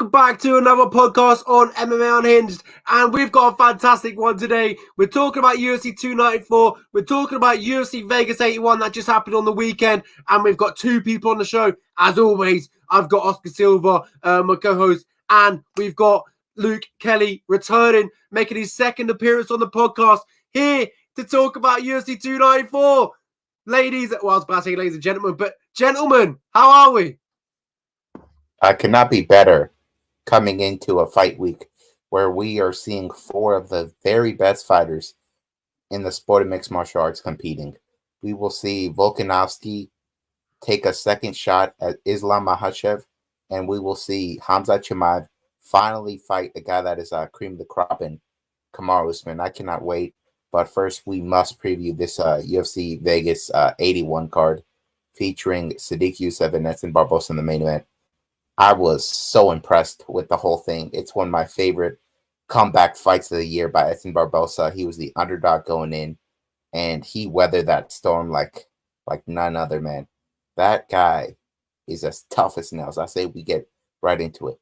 welcome back to another podcast on MMA Unhinged, and we've got a fantastic one today. We're talking about UFC 294, we're talking about UFC Vegas 81 that just happened on the weekend, and we've got two people on the show. As always, I've got Oscar Silva, my co-host, and we've got Luke Kelly returning, making his second appearance on the podcast, here to talk about UFC 294. Ladies, well, I was about to say ladies and gentlemen, but gentlemen, how are we? I could not be better coming into a fight week where we are seeing four of the very best fighters in the sport of mixed martial arts competing. We will see Volkanovski take a second shot at Islam Makhachev, and we will see Hamza Chimaev finally fight a guy that is cream of the crop in Kamaru Usman. I cannot wait. But first, we must preview this UFC Vegas 81 card featuring Sodiq Yusuff and Edson Barbosa in the main event. I was so impressed with the whole thing. It's one of my favorite comeback fights of the year by Edson Barbosa. He was the underdog going in, and he weathered that storm like none other, man. That guy is as tough as nails. I say we get right into it.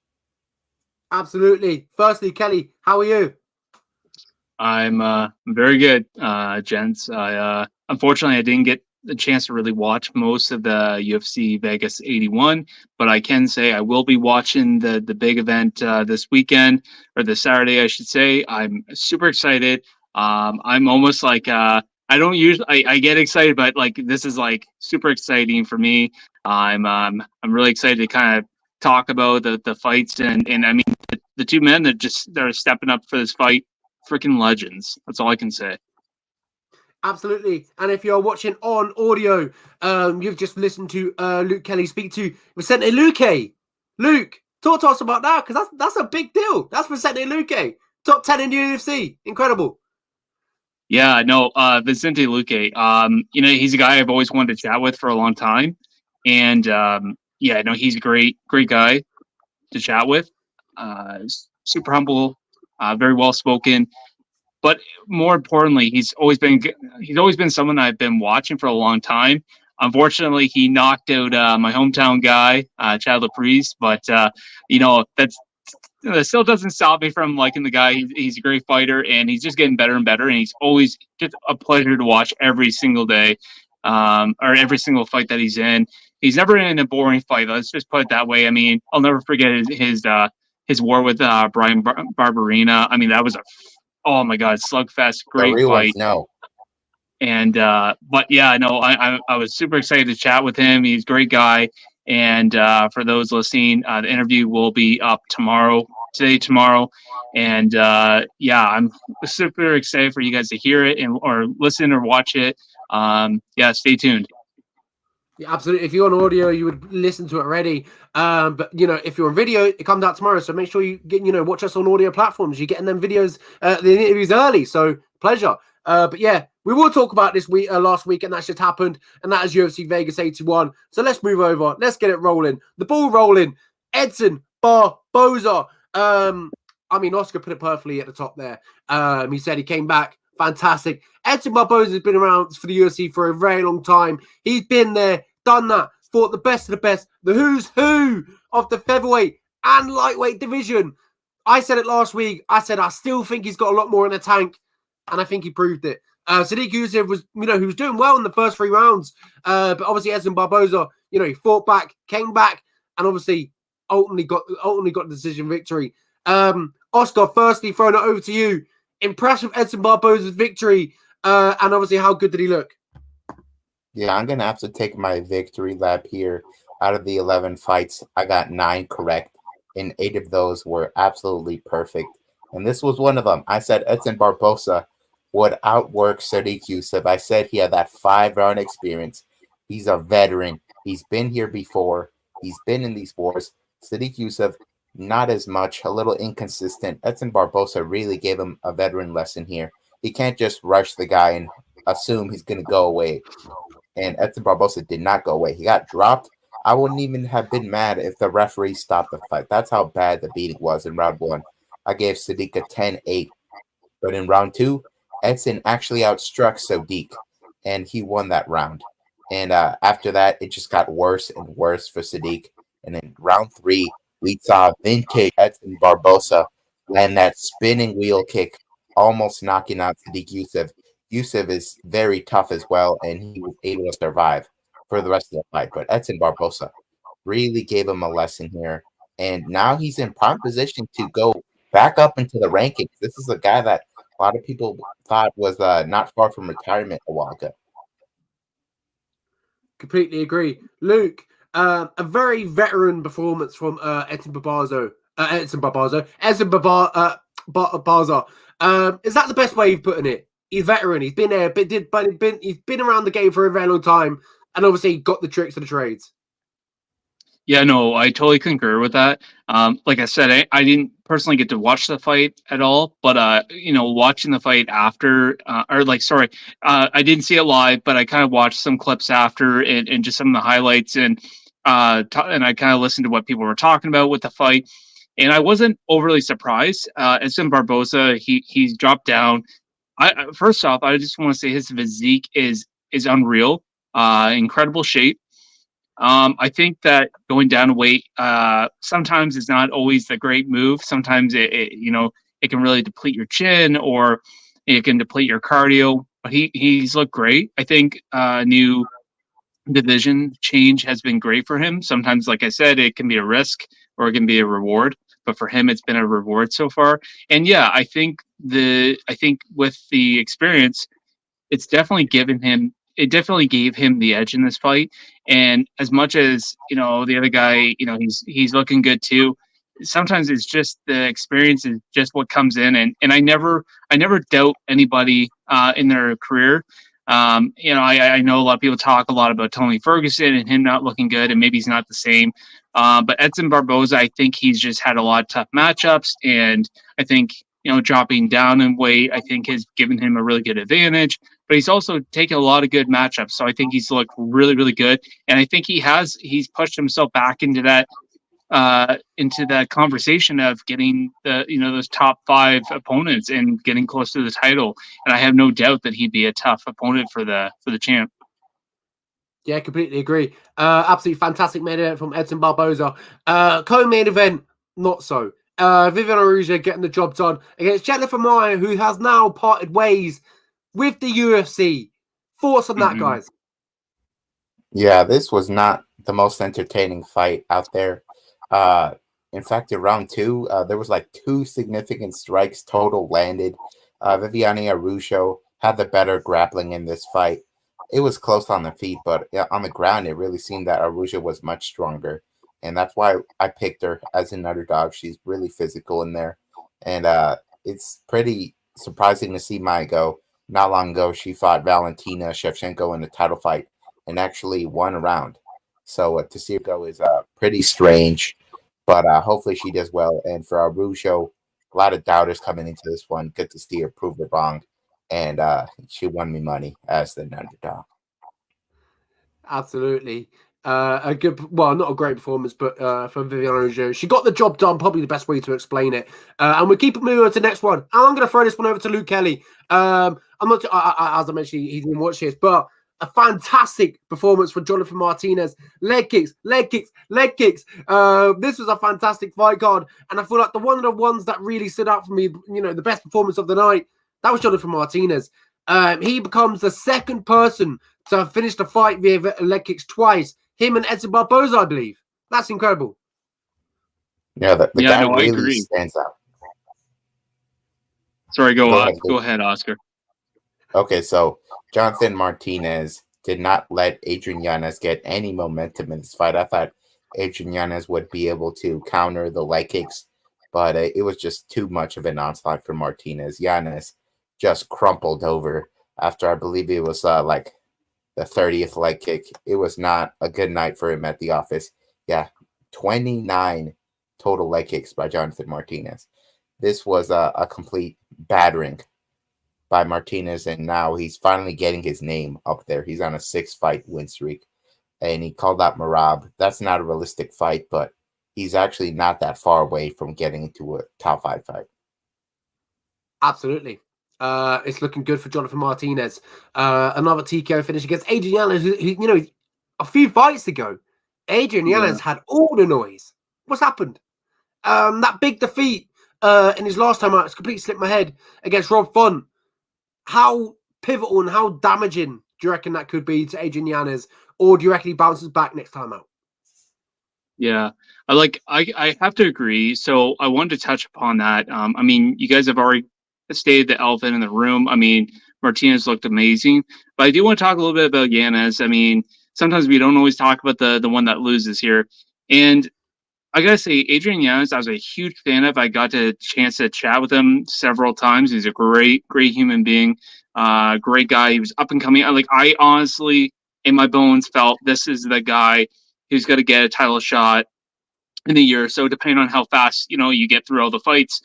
Absolutely. Firstly, Kelly, how are you? I'm very good, gents. Unfortunately, I didn't get the chance to really watch most of the UFC Vegas 81, but I can say I will be watching the big event this weekend, or this Saturday, I should say. I'm super excited. I'm almost like I don't usually I get excited, but like this is like super exciting for me. I'm really excited to kind of talk about the fights and I mean the two men that are stepping up for this fight. Freaking legends. That's all I can say. Absolutely. And if you're watching on audio, you've just listened to Luke Kelly speak to Vicente Luque. Luke, talk to us about that, because that's a big deal. That's Vicente Luque, top 10 in the UFC. Incredible. Yeah, no, Vicente Luque. He's a guy I've always wanted to chat with for a long time, and he's a great guy to chat with. Super humble. Very well spoken, but more importantly, he's always been someone I've been watching for a long time. Unfortunately, he knocked out my hometown guy, Chad LaPrise, but that still doesn't stop me from liking the guy. He's a great fighter, and he's just getting better and better. And he's always just a pleasure to watch every single day, or every single fight that he's in. He's never in a boring fight. Let's just put it that way. I mean, I'll never forget his war with Brian Barberina. I mean, that was oh my God, slugfest, great fight. No. And but yeah, no, I was super excited to chat with him. He's a great guy. And for those listening, the interview will be up tomorrow. And I'm super excited for you guys to hear it or listen or watch it. Stay tuned. Yeah, absolutely. If you're on audio, you would listen to it already. But if you're on video, it comes out tomorrow. So make sure you get, watch us on audio platforms. You're getting them videos, the interviews early. So pleasure. But yeah, we will talk about this week, last week, and that's just happened. And that is UFC Vegas 81. So let's move over. Let's get it rolling. The ball rolling. Edson Barbosa. Oscar put it perfectly at the top there. He said he came back. Fantastic. Edson Barbosa has been around for the UFC for a very long time. He's been there, done that, fought the best of the best, the who's who of the featherweight and lightweight division. I said it last week. I said I still think he's got a lot more in the tank, and I think he proved it. Sodiq Yusuff was, he was doing well in the first 3 rounds, but obviously Edson Barbosa, he fought back, came back, and obviously ultimately got the decision victory. Oscar, firstly, throwing it over to you. Impressed with Edson Barbosa's victory, and obviously, how good did he look? Yeah, I'm going to have to take my victory lap here. Out of the 11 fights, I got 9 correct, and 8 of those were absolutely perfect. And this was one of them. I said Edson Barbosa would outwork Sodiq Yusuff. I said he had that 5-round experience. He's a veteran. He's been here before. He's been in these wars. Sodiq Yusuff, not as much, a little inconsistent. Edson Barbosa really gave him a veteran lesson here. He can't just rush the guy and assume he's going to go away. And Edson Barbosa did not go away. He got dropped. I wouldn't even have been mad if the referee stopped the fight. That's how bad the beating was in round 1. I gave Sodiq a 10-8. But in round 2, Edson actually outstruck Sodiq, and he won that round. And after that, it just got worse and worse for Sodiq. And in round 3, we saw vintage Edson Barbosa land that spinning wheel kick, almost knocking out Sadiq Youssef. Youssef is very tough as well, and he was able to survive for the rest of the fight. But Edson Barbosa really gave him a lesson here, and now he's in prime position to go back up into the rankings. This is a guy that a lot of people thought was not far from retirement a while ago. Completely agree. Luke, a very veteran performance from Edson Barboza. Barboza. Is that the best way of putting it? He's veteran. He's been there, but he's been around the game for a very long time, and obviously got the tricks of the trades. Yeah, no, I totally concur with that. Like I said, I didn't personally get to watch the fight at all, but watching the fight after, I didn't see it live, but I kind of watched some clips after and just some of the highlights, and I kind of listened to what people were talking about with the fight, and I wasn't overly surprised. Edson Barboza, he's dropped down. First off, I just want to say his physique is unreal, incredible shape. I think that going down a weight sometimes is not always the great move. Sometimes it can really deplete your chin, or it can deplete your cardio. But he's looked great. I think new division change has been great for him. Sometimes, like I said, it can be a risk or it can be a reward. But for him, it's been a reward so far. And yeah, I think with the experience, it's definitely given him. It definitely gave him the edge in this fight. And as much as the other guy, he's looking good too. Sometimes it's just the experience is just what comes in, and I never doubt anybody in their career. I know a lot of people talk a lot about Tony Ferguson and him not looking good, and maybe he's not the same. But Edson Barboza, I think he's just had a lot of tough matchups, and I think dropping down in weight, I think has given him a really good advantage. But he's also taken a lot of good matchups, so I think he's looked really, really good, and I think he's pushed himself back into that conversation of getting those top 5 opponents and getting close to the title. And I have no doubt that he'd be a tough opponent for the champ. Yeah, completely agree. Absolutely fantastic main event from Edson Barboza. Co-main event, not so. Viviane Araújo getting the job done against Jennifer Maia, who has now parted ways with the UFC. Thoughts on that, guys? Yeah, this was not the most entertaining fight out there. In fact, in round 2, there was like 2 significant strikes total landed. Viviane Araújo had the better grappling in this fight. It was close on the feet, but on the ground, it really seemed that Araújo was much stronger. And that's why I picked her as an underdog. She's really physical in there. And it's pretty surprising to see Maia go. Not long ago, she fought Valentina Shevchenko in a title fight and actually won a round. So to see her go is pretty strange. But hopefully she does well. And for Araújo, a lot of doubters coming into this one. Good to see her prove it wrong. And she won me money as the underdog. Absolutely. A good, well, not a great performance, but from Viviane Araújo. She got the job done, probably the best way to explain it. And we keep moving on to the next one. And I'm going to throw this one over to Luke Kelly. I'm not, as I mentioned, he didn't watch this, but a fantastic performance for Jonathan Martinez. Leg kicks, leg kicks, leg kicks. This was a fantastic fight card. And I feel like one of the ones that really stood out for me, the best performance of the night, that was Jonathan Martinez. He becomes the second person to finish the fight via leg kicks twice. Him and Edson Barboza, I believe. That's incredible. Yeah, the guy really stands out. Sorry, go ahead, Oscar. Okay, so Jonathan Martinez did not let Adrian Yanez get any momentum in this fight. I thought Adrian Yanez would be able to counter the leg kicks, but it was just too much of an onslaught for Martinez. Yanez just crumpled over after, I believe it was like the 30th leg kick. It was not a good night for him at the office. Yeah, 29 total leg kicks by Jonathan Martinez. This was a complete battering by Martinez, and now he's finally getting his name up there. He's on a 6-fight win streak, and he called out Merab. That's not a realistic fight, but he's actually not that far away from getting into a top 5 fight. Absolutely. It's looking good for Jonathan Martinez. Another TKO finish against Adrian Yanez, who a few fights ago, Adrian Yanez had all the noise. What's happened? That big defeat in his last time out, it's completely slipped my head, against Rob Font. How pivotal and how damaging do you reckon that could be to Adrian Yanez, or do you reckon he bounces back next time out? Yeah, I have to agree. So I wanted to touch upon that. I mean, you guys have already stated the elephant in the room. I mean, Martinez looked amazing, but I do want to talk a little bit about Yanez. I mean, sometimes we don't always talk about the one that loses here, and I gotta say, Adrian Yanez, I was a huge fan of. I got a chance to chat with him several times. He's a great human being, great guy. He was up and coming. I honestly, in my bones, felt this is the guy who's going to get a title shot in a year or so, depending on how fast you get through all the fights.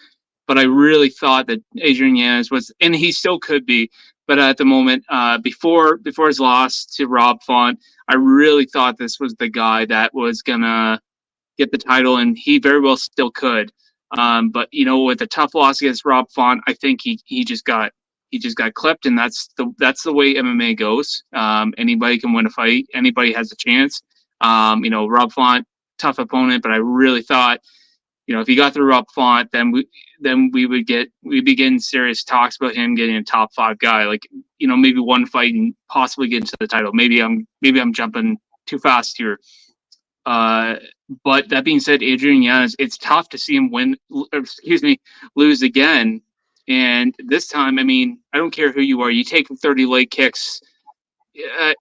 But I really thought that Adrian Yanez was, and he still could be. But at the moment, before his loss to Rob Font, I really thought this was the guy that was gonna get the title, and he very well still could. But with a tough loss against Rob Font, I think he just got clipped, and that's the way MMA goes. Anybody can win a fight. Anybody has a chance. Rob Font, tough opponent, but I really thought, if he got through Rob Font, then we'd begin serious talks about him getting a top 5 guy. Like, maybe one fight and possibly get into the title. Maybe I'm jumping too fast here. But that being said, Adrian Yanez, it's tough to see him lose again. And this time, I mean, I don't care who you are. You take 30 leg kicks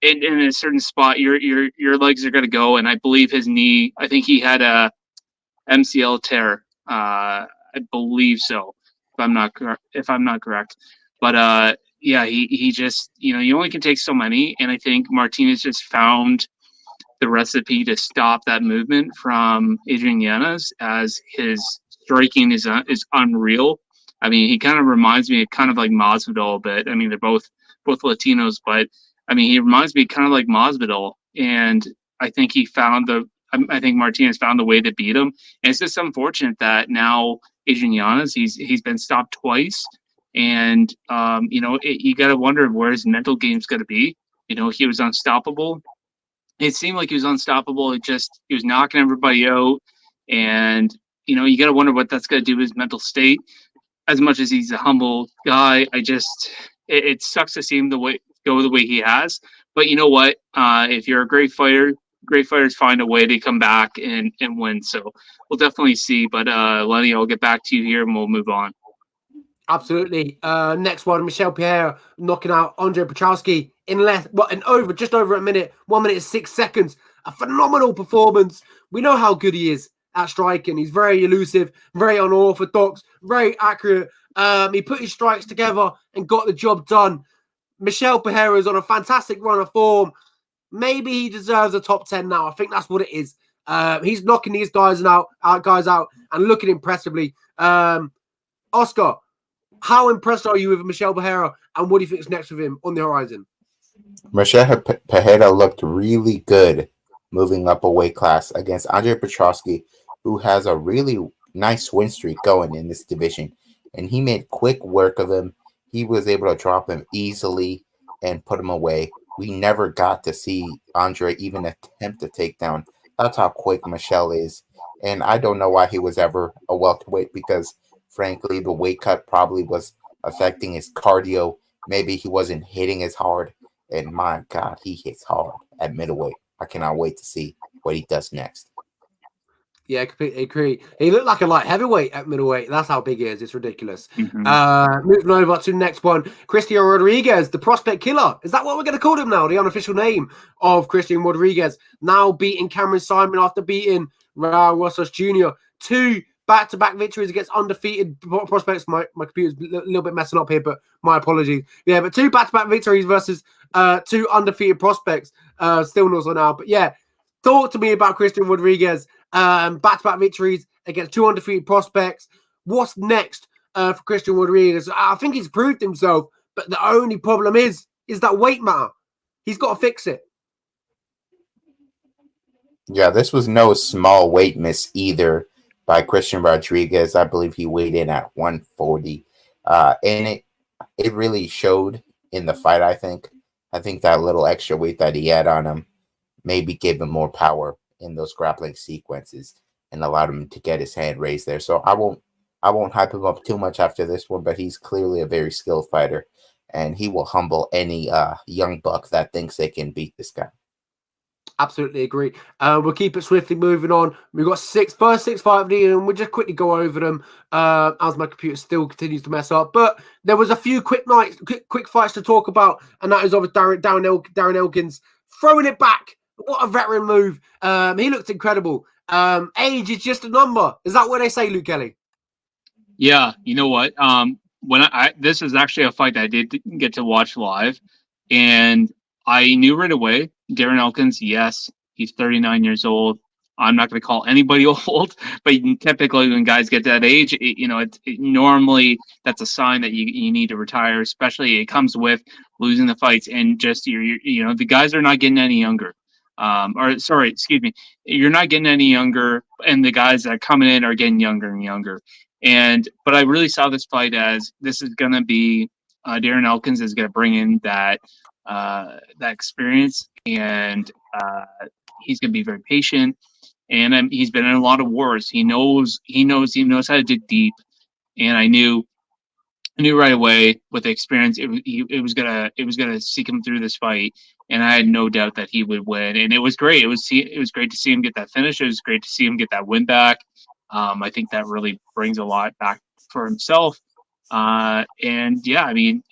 in a certain spot, your legs are going to go. And I believe his knee, I think he had a MCL tear. I believe so, if I'm not correct. But yeah, he just, you only can take so many. And I think Martinez just found the recipe to stop that movement from Adrian Yanez, as his striking is unreal. I mean, he kind of reminds me of like Masvidal a bit. I mean, they're both Latinos, but I mean, he reminds me kind of like Masvidal, and I think I think Martinez found the way to beat him. And it's just unfortunate that now Adrian Yanez, he's been stopped twice, and you got to wonder where his mental game's going to be. He was unstoppable. It seemed like he was unstoppable. He was knocking everybody out, and you got to wonder what that's going to do to his mental state. As much as he's a humble guy, it sucks to see him go the way he has. But you know what? If you're a great fighter, great fighters find a way to come back and win. So we'll definitely see. But Lenny, I'll get back to you here, and we'll move on. Absolutely. Next one, Michel Pereira knocking out Andre Petrowski in just over a minute, 1 minute and 6 seconds. A phenomenal performance. We know how good he is at striking. He's very elusive, very unorthodox, very accurate. He put his strikes together and got the job done. Michel Pereira is on a fantastic run of form. Maybe he deserves a top 10 now. I think that's what it is. He's knocking these guys out and looking impressively. Oscar, how impressed are you with Michel Pereira, and what do you think is next with him on the horizon? Michel Pereira looked really good moving up a weight class against Andre Petrowski, who has a really nice win streak going in this division. And he made quick work of him. He was able to drop him easily and put him away. We never got to see Andre even attempt a takedown. That's how quick Michel is. And I don't know why he was ever a welterweight, because frankly, the weight cut probably was affecting his cardio. Maybe he wasn't hitting as hard. And my God, he hits hard at middleweight. I cannot wait to see what he does next. Yeah, I completely agree. He looked like a light heavyweight at middleweight. That's how big he is. It's ridiculous. Mm-hmm. Moving over to the next one, Christian Rodriguez, the prospect killer. Is that what we're going to call him now? The unofficial name of Christian Rodriguez, now beating Cameron Simon after beating Raul Rosas Jr. 2 back-to-back victories against undefeated prospects. My computer's a little bit messing up here, but my apologies. Yeah, but 2 back-to-back victories versus 2 undefeated prospects. Still not so now. But yeah, talk to me about Christian Rodriguez. Back-to-back victories against 2 undefeated prospects. What's next for Christian Rodriguez? I think he's proved himself, but the only problem is that weight matter. He's got to fix it. Yeah, this was no small weight miss either by Christian Rodriguez. I believe he weighed in at 140. And it really showed in the fight, I think. I think that little extra weight that he had on him maybe gave him more power in those grappling sequences. and allowed him to get his hand raised there. So I won't hype him up too much after this one, but he's clearly a very skilled fighter, and he will humble any young buck that thinks they can beat this guy. Absolutely agree. We'll keep it swiftly moving on. We've got first six fight of the year, and we'll just quickly go over them as my computer still continues to mess up. But there was a few quick fights to talk about, and that is obviously Darren Elkins throwing it back. What a veteran move. He looked incredible. Age is just a number. Is that what they say, Luke Kelly? Yeah, you know what? This is actually a fight that I did get to watch live, and I knew right away, Darren Elkins, yes, he's 39 years old. I'm not going to call anybody old, but typically when guys get to that age, normally that's a sign that you need to retire, especially it comes with losing the fights, and just the guys are not getting any younger. You're not getting any younger, and the guys that are coming in are getting younger and younger. But I really saw this fight as this is going to be Darren Elkins is going to bring in that experience, and he's going to be very patient. And he's been in a lot of wars. He knows how to dig deep. And I knew right away with the experience, it was gonna seek him through this fight. And I had no doubt that he would win. And it was great. It was great to see him get that finish. It was great to see him get that win back. I think that really brings a lot back for himself. And yeah, I mean,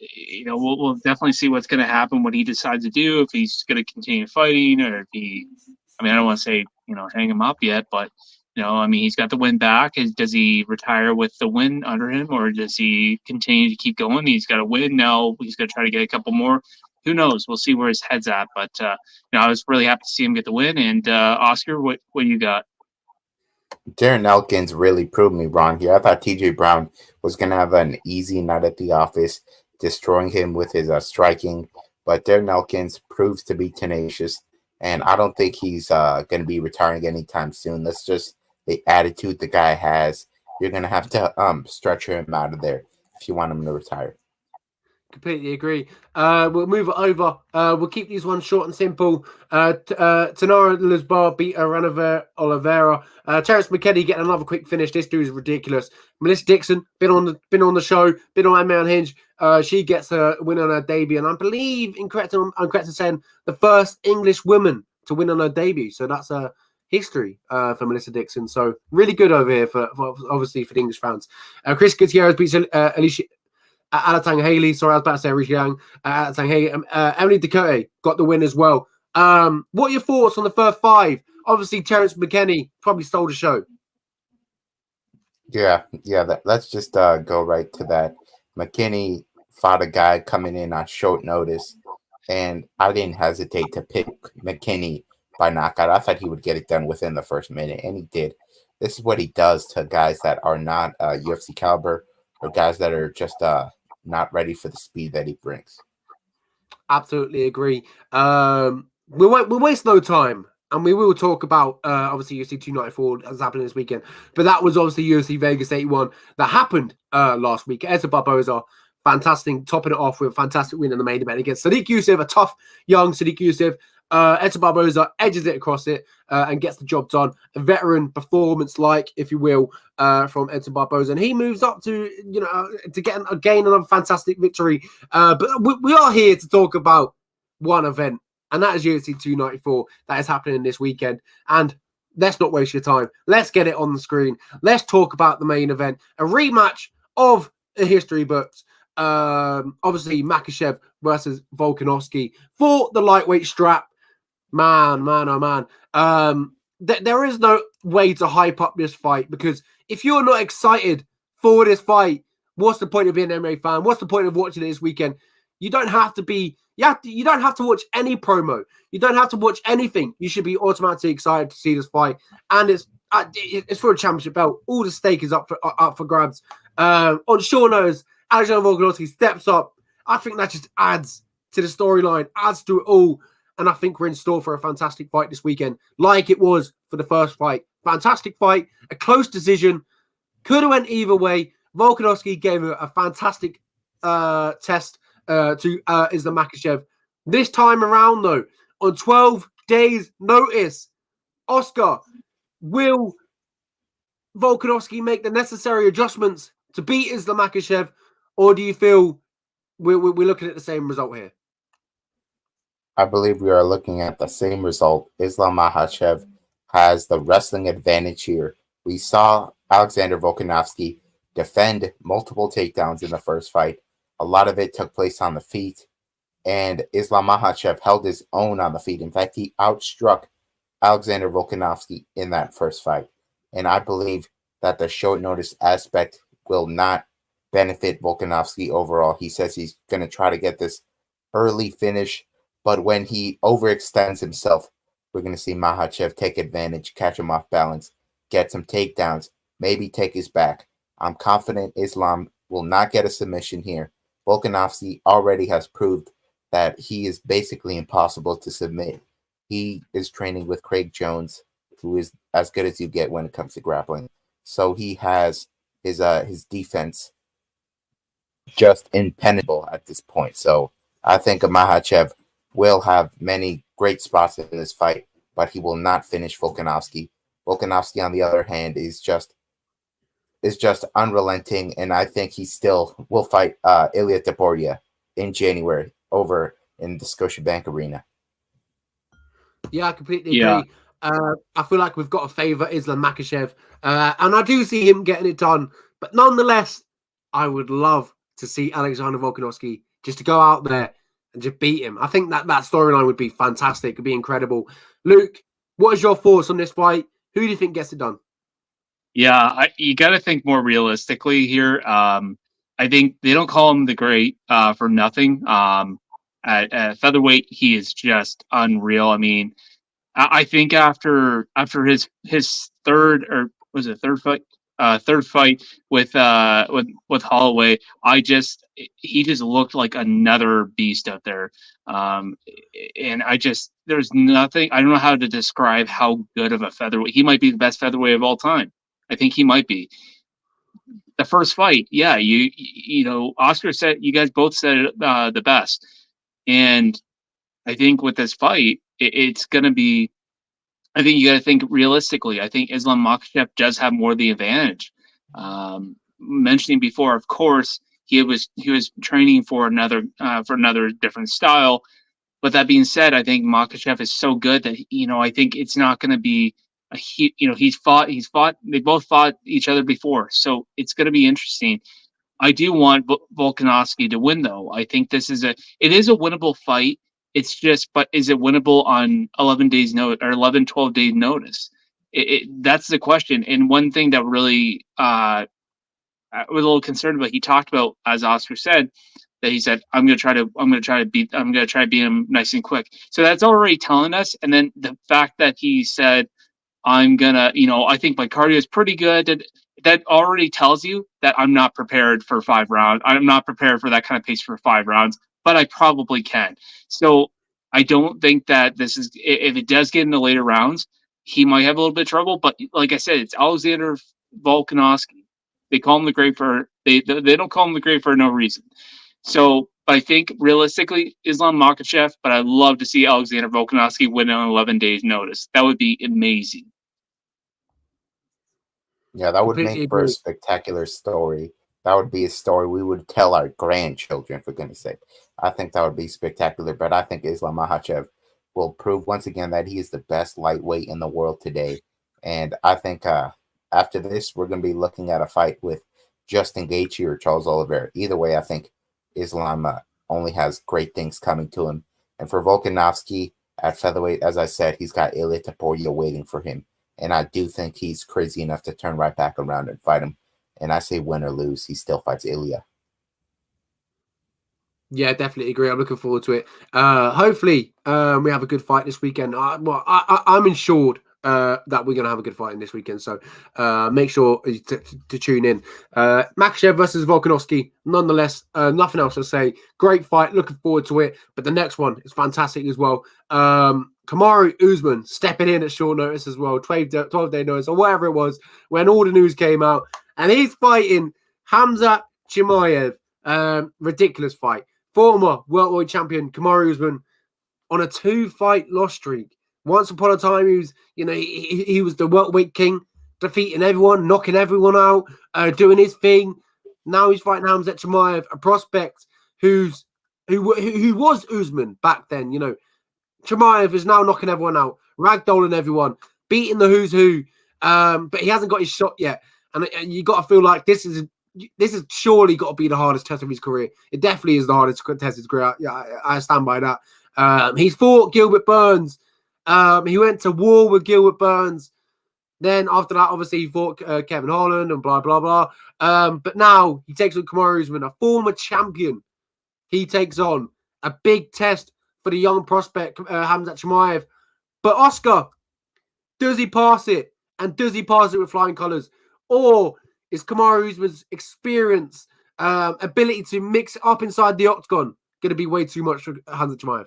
we'll definitely see what's going to happen, what he decides to do, if he's going to continue fighting, or if I don't want to say, hang him up yet, but, he's got the win back. Does he retire with the win under him, or does he continue to keep going? He's got a win now. He's going to try to get a couple more. Who knows? We'll see where his head's at. But, I was really happy to see him get the win. And Oscar, what you got? Darren Elkins really proved me wrong here. I thought TJ Brown was going to have an easy night at the office, destroying him with his striking. But Darren Elkins proves to be tenacious, and I don't think he's going to be retiring anytime soon. That's just the attitude the guy has. You're going to have to stretch him out of there if you want him to retire. Completely agree. We'll move it over. We'll keep these ones short and simple. Tanara Lisbar beat Oliveira. Terrence McKenny getting another quick finish. This dude is ridiculous. Melissa Dixon been on the show, been on MMA Unhinged. She gets a win on her debut, and I believe, I'm correct in saying, the first English woman to win on her debut. So that's a history for Melissa Dixon. So really good over here for obviously for the English fans. Chris Gutierrez beats Alicia. Alatang Haley, sorry, I was about to say Rishi Yang. Alatang Haley, Emily Dakota got the win as well. What are your thoughts on the first five? Obviously, Terrence McKenny probably stole the show. Yeah. Let's just go right to that. McKenny fought a guy coming in on short notice, and I didn't hesitate to pick McKenny by knockout. I thought he would get it done within the first minute, and he did. This is what he does to guys that are not UFC caliber, or guys that are just not ready for the speed that he brings. Absolutely agree. We'll waste no time, and we will talk about obviously UFC 294 that's happening this weekend. But that was obviously UFC Vegas 81 that happened last week. Edson Barboza, fantastic, topping it off with a fantastic win in the main event against Sadiq Youssef, a tough young Sadiq Youssef. Edson Barboza edges it across it and gets the job done. A veteran performance, if you will, from Edson Barboza, and he moves up to gain another fantastic victory. But we are here to talk about one event, and that is UFC 294 that is happening this weekend. And let's not waste your time. Let's get it on the screen. Let's talk about the main event, a rematch of the history books. Obviously, Makhachev versus Volkanovski for the lightweight strap. Man, oh man. There is no way to hype up this fight, because if you're not excited for this fight, what's the point of being an MMA fan? What's the point of watching it this weekend? You don't have to be. You don't have to watch any promo. You don't have to watch anything. You should be automatically excited to see this fight, and it's for a championship belt. All the stake is up for grabs. On short notice, Alexander Volkanovski steps up. I think that just adds to the storyline, adds to it all. And I think we're in store for a fantastic fight this weekend, like it was for the first fight. Fantastic fight, a close decision. Could have went either way. Volkanovski gave a fantastic test to Islam Makhachev. This time around, though, on 12 days' notice, Oscar, will Volkanovski make the necessary adjustments to beat Islam Makhachev, or do you feel we're looking at the same result here? I believe we are looking at the same result. Islam Makhachev has the wrestling advantage here. We saw Alexander Volkanovski defend multiple takedowns in the first fight. A lot of it took place on the feet, and Islam Makhachev held his own on the feet. In fact, he outstruck Alexander Volkanovski in that first fight. And I believe that the short notice aspect will not benefit Volkanovski overall. He says he's going to try to get this early finish, but when he overextends himself, we're going to see Makhachev take advantage, catch him off balance, get some takedowns, maybe take his back. I'm confident Islam will not get a submission here. Volkanovski already has proved that he is basically impossible to submit. He is training with Craig Jones, who is as good as you get when it comes to grappling. So he has his defense just impenetrable at this point. So I think Makhachev will have many great spots in this fight, but he will not finish Volkanovski. Volkanovski, on the other hand, is just unrelenting, and I think he still will fight Ilia Topuria in January over in the Scotiabank Arena. Yeah, I completely agree. I feel like we've got to favour Islam Makhachev, and I do see him getting it done. But nonetheless, I would love to see Alexander Volkanovski just to go out there and just beat him. I think that storyline would be fantastic. It would be incredible. Luke, what is your thoughts on this fight? Who do you think gets it done? Yeah, you got to think more realistically here. I think they don't call him the Great for nothing. At featherweight, he is just unreal. I mean, I think after his third, or was it third fight with Holloway, he just looked like another beast out there. And there's nothing, I don't know how to describe how good of a featherweight. He might be the best featherweight of all time. I think he might be. The first fight, yeah, you know, Oscar said, you guys both said it the best. And I think with this fight, it's going to be, I think you got to think realistically. I think Islam Makhachev does have more of the advantage. Mentioning before, of course, he was training for another different style. But that being said, I think Makhachev is so good that, you know, I think it's not going to be they both fought each other before, so it's going to be interesting. I do want Volkanovski to win, though. I think it is a winnable fight. It's just, but is it winnable on 11 days notice or 11, 12 days notice? That's the question. And one thing that really I was a little concerned about, he talked about, as Oscar said, that he said, I'm gonna try to beat him nice and quick. So that's already telling us. And then the fact that he said, I'm gonna, you know, I think my cardio is pretty good. That already tells you that I'm not prepared for 5 rounds. I'm not prepared for that kind of pace for 5 rounds, but I probably can. So I don't think that this is, if it does get into later rounds, he might have a little bit of trouble. But like I said, it's Alexander Volkanovski. They call him the Great for, they don't call him the Great for no reason. So I think realistically, Islam Makhachev, but I'd love to see Alexander Volkanovski win on 11 days notice. That would be amazing. Yeah, that would make for a spectacular story. That would be a story we would tell our grandchildren, for goodness sake. I think that would be spectacular, but I think Islam Makhachev will prove once again that he is the best lightweight in the world today. And I think after this, we're going to be looking at a fight with Justin Gaethje or Charles Oliveira. Either way, I think Islam only has great things coming to him. And for Volkanovski at featherweight, as I said, he's got Ilia Topuria waiting for him. And I do think he's crazy enough to turn right back around and fight him. And I say win or lose, he still fights Ilia. Yeah, definitely agree. I'm looking forward to it. Hopefully, we have a good fight this weekend. I'm ensured that we're going to have a good fight in this weekend. So make sure to tune in. Makhachev versus Volkanovski. Nonetheless, nothing else to say. Great fight. Looking forward to it. But the next one is fantastic as well. Kamaru Usman stepping in at short notice as well. 12-day notice or whatever it was when all the news came out. And he's fighting Hamza Chimaev. Ridiculous fight. Former welterweight champion Kamaru Usman on a 2-fight loss streak. Once upon a time, he was, you know, he was the welterweight king. defeating everyone, knocking everyone out, doing his thing. Now he's fighting Khamzat Chimaev, a prospect who was Usman back then. You know, Chimaev is now knocking everyone out, ragdolling everyone, beating the who's who. But he hasn't got his shot yet, and you got to feel like this is surely got to be the hardest test of his career. It definitely is the hardest test of his career. Yeah, I stand by that. He's fought Gilbert Burns. He went to war with Gilbert Burns. Then after that, obviously, he fought Kevin Holland and blah, blah, blah. But now he takes on Kamaru Usman, a former champion. He takes on a big test for the young prospect, Khamzat Chimaev. But Oscar, does he pass it? And does he pass it with flying colours? Or is Kamaru Usman's experience, ability to mix up inside the octagon going to be way too much for Khamzat Chimaev?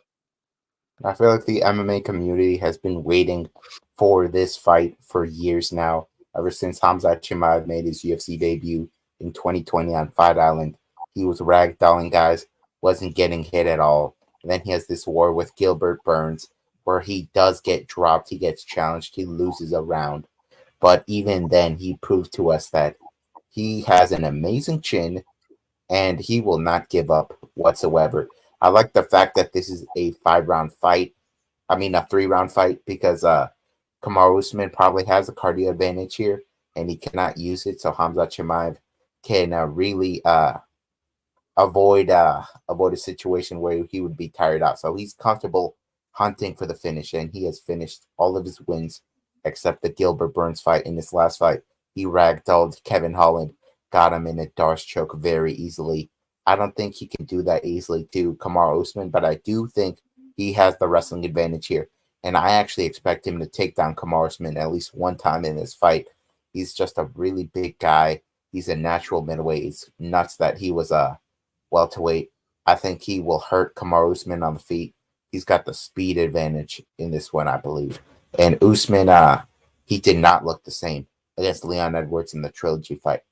I feel like the MMA community has been waiting for this fight for years now, ever since Khamzat Chimaev made his UFC debut in 2020 on Fight Island. He was ragdolling guys, wasn't getting hit at all. And then he has this war with Gilbert Burns, where he does get dropped, he gets challenged, he loses a round. But even then, he proved to us that he has an amazing chin, and he will not give up whatsoever. I like the fact that this is a 5-round fight. I mean, a 3-round fight, because Kamaru Usman probably has a cardio advantage here, and he cannot use it. So Khamzat Chimaev can really avoid a situation where he would be tired out. So he's comfortable hunting for the finish, and he has finished all of his wins except the Gilbert Burns fight. In this last fight, he ragdolled Kevin Holland, got him in a Darce choke very easily. I don't think he can do that easily to Kamaru Usman, but I do think he has the wrestling advantage here. And I actually expect him to take down Kamaru Usman at least one time in this fight. He's just a really big guy. He's a natural middleweight. It's nuts that he was a welterweight. I think he will hurt Kamaru Usman on the feet. He's got the speed advantage in this one, I believe. And Usman, he did not look the same against Leon Edwards in the trilogy fight.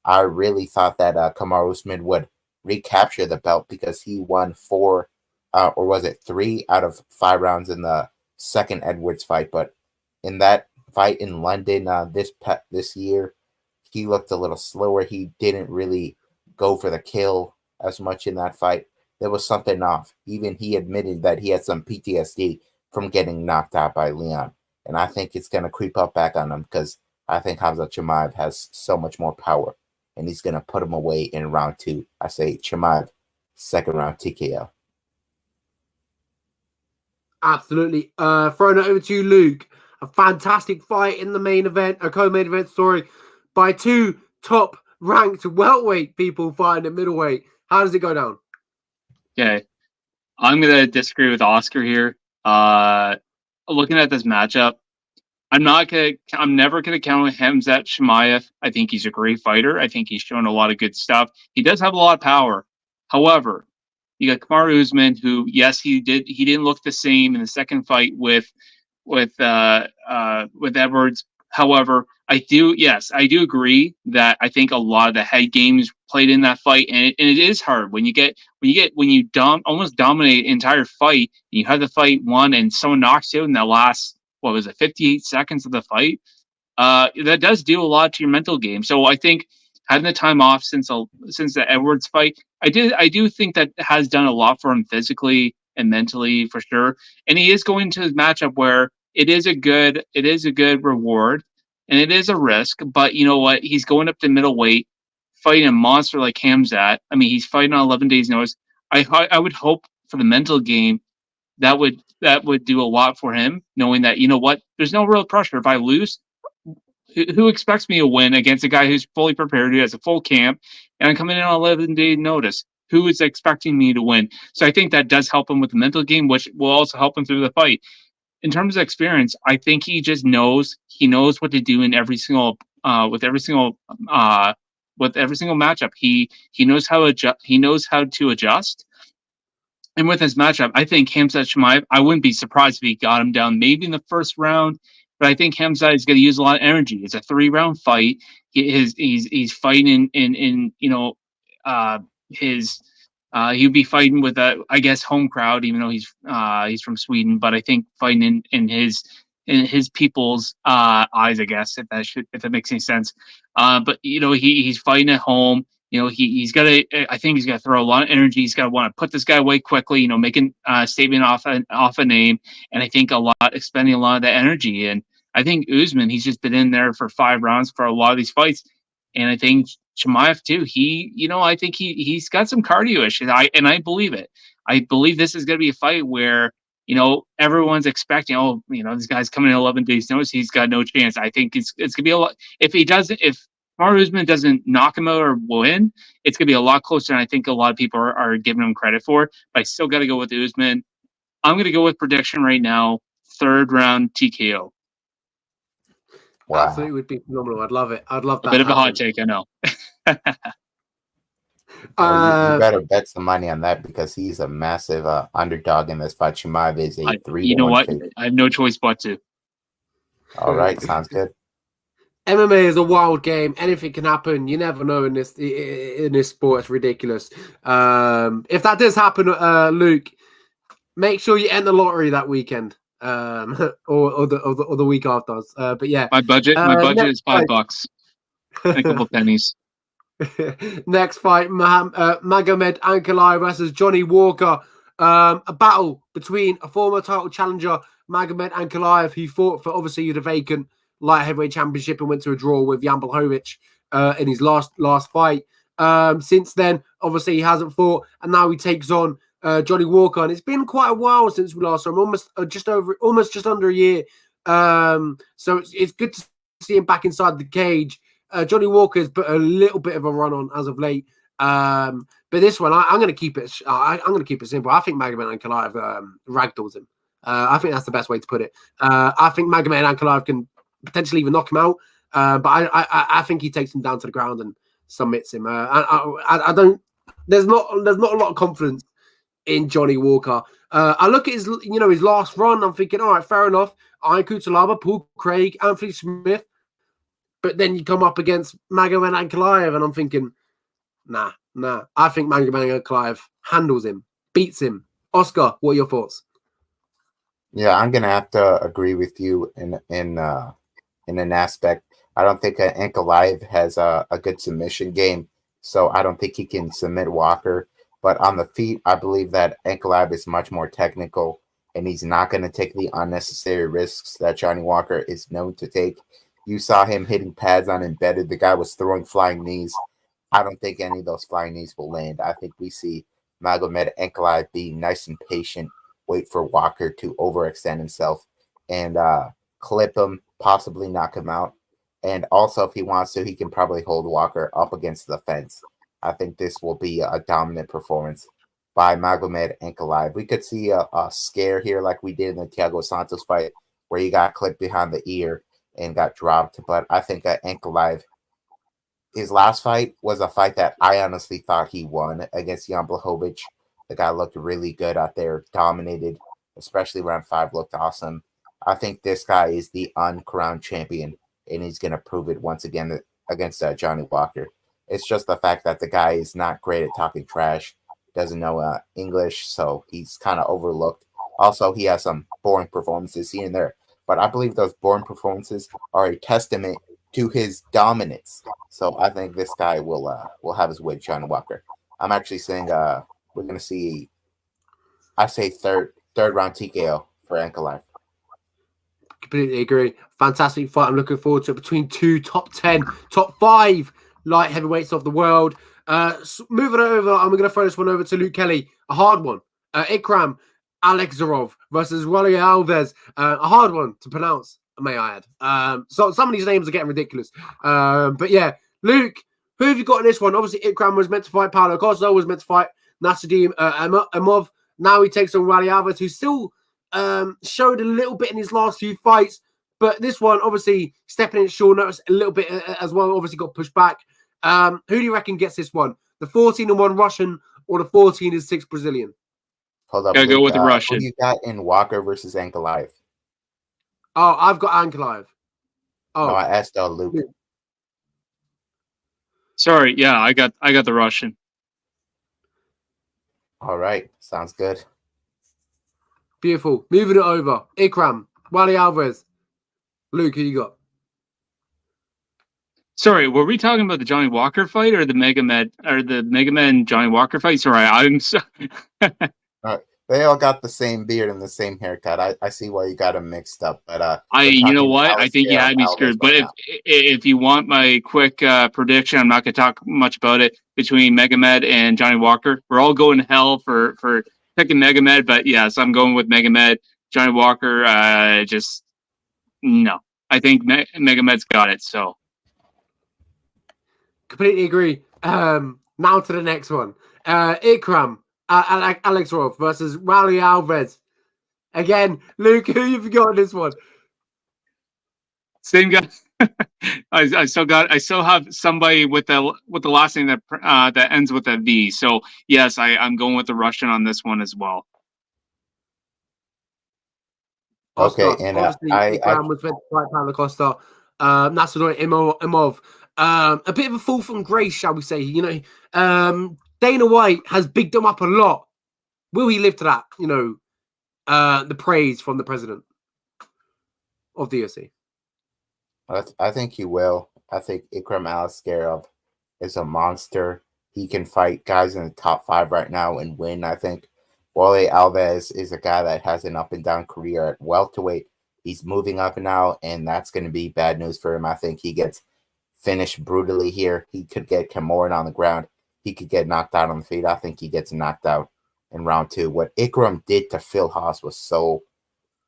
I really thought that Kamaru Usman would recapture the belt because he won 4, or was it 3 out of 5 rounds in the second Edwards fight. But in that fight in London this year, he looked a little slower. He didn't really go for the kill as much in that fight. There was something off. Even he admitted that he had some PTSD from getting knocked out by Leon. And I think it's going to creep up back on him because I think Khamzat Chimaev has so much more power. And he's going to put him away in round 2. I say Chimaev, second round TKO. Absolutely. Throwing it over to you, Luke. A fantastic fight in the main event, a co-main event story by 2 top-ranked welterweight people fighting at middleweight. How does it go down? Okay. I'm going to disagree with Oscar here. Looking at this matchup, I'm never going to count with Khamzat Chimaev. I think he's a great fighter. I think he's shown a lot of good stuff. He does have a lot of power. However, you got Kamaru Usman, who, yes, he didn't look the same in the second fight with Edwards. However, I do agree that I think a lot of the head games played in that fight, and it is hard when you almost dominate an entire fight, and you have the fight won, and someone knocks you out in the last 58 seconds of the fight. That does do a lot to your mental game. So I think having the time off since the Edwards fight, I do think that has done a lot for him physically and mentally for sure. And he is going to his matchup where it is a good reward and it is a risk, but you know what? He's going up to middleweight, fighting a monster like Khamzat. I mean, he's fighting on 11 days' notice. I would hope for the mental game that would do a lot for him, knowing that, you know what, there's no real pressure. If I lose, who expects me to win against a guy who's fully prepared, who has a full camp, and I'm coming in on 11-day notice? Who is expecting me to win? So I think that does help him with the mental game, which will also help him through the fight. In terms of experience, I think he just knows what to do in every single with every single matchup. He knows how to adjust. And with this matchup, I think Khamzat Chimaev, I wouldn't be surprised if he got him down maybe in the first round, but I think Khamzat is going to use a lot of energy. It's a 3-round fight. He's fighting in he'll be fighting with a, I guess, home crowd, even though he's from Sweden. But I think fighting in his in his people's eyes, I guess, if that makes any sense. But he's fighting at home. He's got to. I think he's got to throw a lot of energy. He's got to want to put this guy away quickly. Making a statement off a name, and I think expending a lot of that energy. And I think Usman, he's just been in there for 5 rounds for a lot of these fights, and I think Chimaev too. I think he's got some cardio issues. I believe it. I believe this is going to be a fight where everyone's expecting, this guy's coming in 11 days notice, he's got no chance. I think it's going to be a lot. If Kamaru Usman doesn't knock him out or win, it's going to be a lot closer than I think a lot of people are giving him credit for. But I still got to go with Usman. I'm going to go with prediction right now, 3rd round TKO. Wow. Absolutely would be phenomenal. I'd love it. I'd love that. A bit of a hot take, I know. You better bet some money on that because he's a massive underdog in this fight. Chimaev is a 3-1. You know what? I have no choice but to. All right, sounds good. MMA is a wild game. Anything can happen. You never know in this sport. It's ridiculous. If that does happen, Luke, make sure you enter the lottery that weekend, or the week after. But yeah, my budget is $5, a couple pennies. Next fight, Magomed Ankalaev versus Johnny Walker. A battle between a former title challenger, Magomed Ankalaev, who fought for obviously the vacant light heavyweight championship and went to a draw with Jan Blachowicz in his last fight. Since then, obviously he hasn't fought, and now he takes on Johnny Walker. And it's been quite a while since we last saw him, almost just under a year. So it's good to see him back inside the cage. Johnny Walker's put a little bit of a run on as of late, but this one I'm going to keep it. I'm going to keep it simple. I think Magomed Ankalaev ragdolls him. I think that's the best way to put it. I think Magomed Ankalaev can potentially even knock him out, but I think he takes him down to the ground and submits him. I don't. There's not a lot of confidence in Johnny Walker. I look at his last run. I'm thinking, all right, fair enough. Ian Cutelaba, Paul Craig, Anthony Smith. But then you come up against Magomed Ankalaev, and I'm thinking, nah. I think Magomed Ankalaev handles him, beats him. Oscar, what are your thoughts? Yeah, I'm gonna have to agree with you in an aspect. I don't think Ankalaev has a good submission game, so I don't think he can submit Walker. But on the feet, I believe that Ankalaev is much more technical, and he's not going to take the unnecessary risks that Johnny Walker is known to take. You saw him hitting pads on embedded. The guy was throwing flying knees. I don't think any of those flying knees will land. I think we see Magomed Ankalaev being nice and patient, wait for Walker to overextend himself and clip him, possibly knock him out. And also, if he wants to, he can probably hold Walker up against the fence. I think this will be a dominant performance by Magomed Ankalaev. We could see a scare here like we did in the Thiago Santos fight where he got clipped behind the ear and got dropped. But I think Ankalaev, his last fight was a fight that I honestly thought he won against Jan Blachowicz. The guy looked really good out there, dominated, especially round 5 looked awesome. I think this guy is the uncrowned champion, and he's going to prove it once again against Johnny Walker. It's just the fact that the guy is not great at talking trash, doesn't know English, so he's kind of overlooked. Also, he has some boring performances here and there, but I believe those boring performances are a testament to his dominance. So I think this guy will have his way, Johnny Walker. I'm actually saying we're going to see, I say third round TKO for Ankalaev. Completely agree. Fantastic fight. I'm looking forward to it between two top 10, top 5 light heavyweights of the world. Moving over, I'm going to throw this one over to Luke Kelly. A hard one. Ikram Alexzarov versus Wally Alves. A hard one to pronounce, may I add. So some of these names are getting ridiculous. But yeah, Luke, who have you got in this one? Obviously, Ikram was meant to fight Paulo Costa, was meant to fight Nasruddin Amov. Now he takes on Wally Alves, who still showed a little bit in his last few fights. But this one, obviously, stepping in short notice a little bit as well, obviously got pushed back. Who do you reckon gets this one? The 14-1 Russian or the 14-6 Brazilian? Hold up. Gotta go with the Russian. Who do you got in Walker versus Ankalaev? Oh, I've got Ankalaev. Oh, no, I asked Luke. Sorry, yeah, I got the Russian. All right, sounds good. Beautiful. Moving it over. Ikram, Wally Alves. Luke, who you got? Sorry, were we talking about the Johnny Walker fight or the Megamed Johnny Walker fight? Sorry, I'm so. They all got the same beard and the same haircut. I see why you got them mixed up. But You know talking what? I think you Alistair had me Alves screwed. right But now. if you want my quick prediction, I'm not going to talk much about it. Between Megamed and Johnny Walker, we're all going to hell for picking Megamed. But yes, I'm going with Megamed. Johnny Walker, just no. I think Megamed's got it. So Completely agree. Now to the next one. Ikram, Alex Roth versus Rally Alves. Again, Luke, who you got on this one? same guy. I still have somebody with the last name that ends with a V. So yes, I'm going with the Russian on this one as well. Oscar, Okay, and obviously, Ikram was meant to fight Paulo Costa. Nasuddin Imov. A bit of a fall from grace, shall we say? You know, Dana White has bigged him up a lot. Will he live to that? You know, the praise from the president of the UFC. I think he will. I think Ikram Aliskerov is a monster. He can fight guys in the top 5 right now and win. I think Wale Alves is a guy that has an up and down career at welterweight. He's moving up now, and that's going to be bad news for him. I think he gets finished brutally here. He could get Camoran on the ground. He could get knocked out on the feet. I think he gets knocked out in round 2. What Ikram did to Phil Haas was so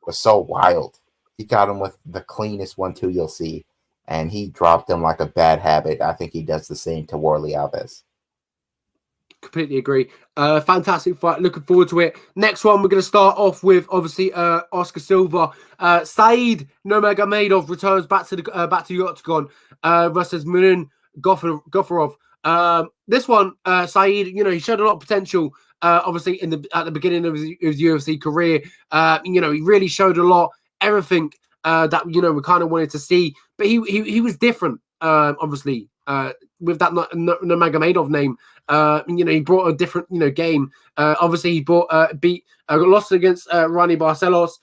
wild. He got him with the cleanest 1-2 you'll see, and he dropped him like a bad habit. I think he does the same to Warley Alves. Completely agree. Fantastic fight. Looking forward to it. Next one, we're going to start off with obviously Oscar Silva. Said Nurmagomedov returns back to the octagon versus Munin Gofurov. This one, Said, you know, he showed a lot of potential. Obviously, at the beginning of his UFC career, you know, he really showed a lot. Everything that we kind of wanted to see, but he was different. Obviously, with that Nurmagomedov name. You know, he brought a different, game. Obviously, he lost against Ronnie Barcelos.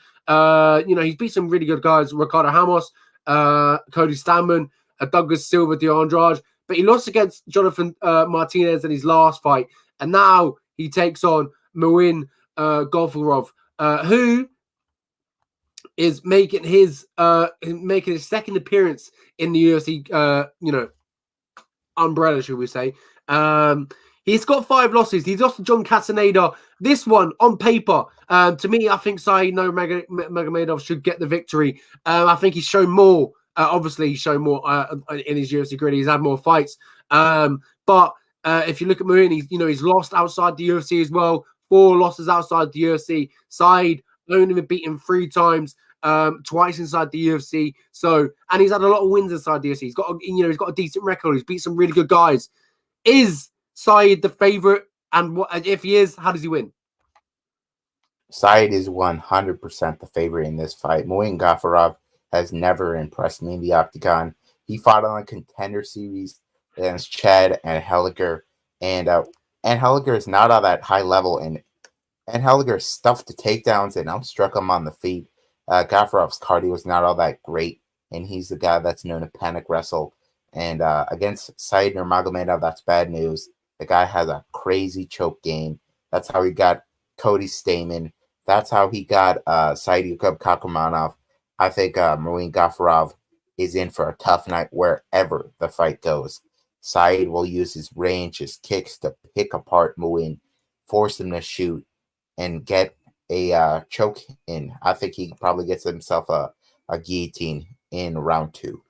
You know, he's beat some really good guys, Ricardo Ramos, Cody Stanman, Douglas Silva, de Andrade. But he lost against Jonathan Martinez in his last fight. And now he takes on Muin Gofurov, who is making his second appearance in the UFC, umbrella, should we say. He's got 5 losses. He's lost to John Castaneda. This one, on paper, to me, I think Said Nurmagomedov should get the victory. I think he's shown more. Obviously, he's shown more in his UFC career. He's had more fights. But if you look at Muin, he's lost outside the UFC as well. 4 losses outside the UFC. Said only been beaten 3 times. Twice inside the UFC. So, and he's had a lot of wins inside the UFC. He's got a decent record. He's beat some really good guys. Is Said the favorite? And if he is, how does he win? Said is 100% the favorite in this fight. Muin Gofurov has never impressed me in the octagon. He fought on a contender series against Chad and Helliger, and Helliger is not on that high level, and Helliger stuffed the takedowns and outstruck him on the feet. Gofurov's cardio is not all that great, and he's the guy that's known to panic wrestle. And against Said Nurmagomedov, that's bad news. The guy has a crazy choke game. That's how he got Cody Stamen. That's how he got Said Kakhramonov. I think Muin Gofurov is in for a tough night wherever the fight goes. Said will use his range, his kicks to pick apart Muin, force him to shoot, and get a choke in. I think he probably gets himself a guillotine in round 2.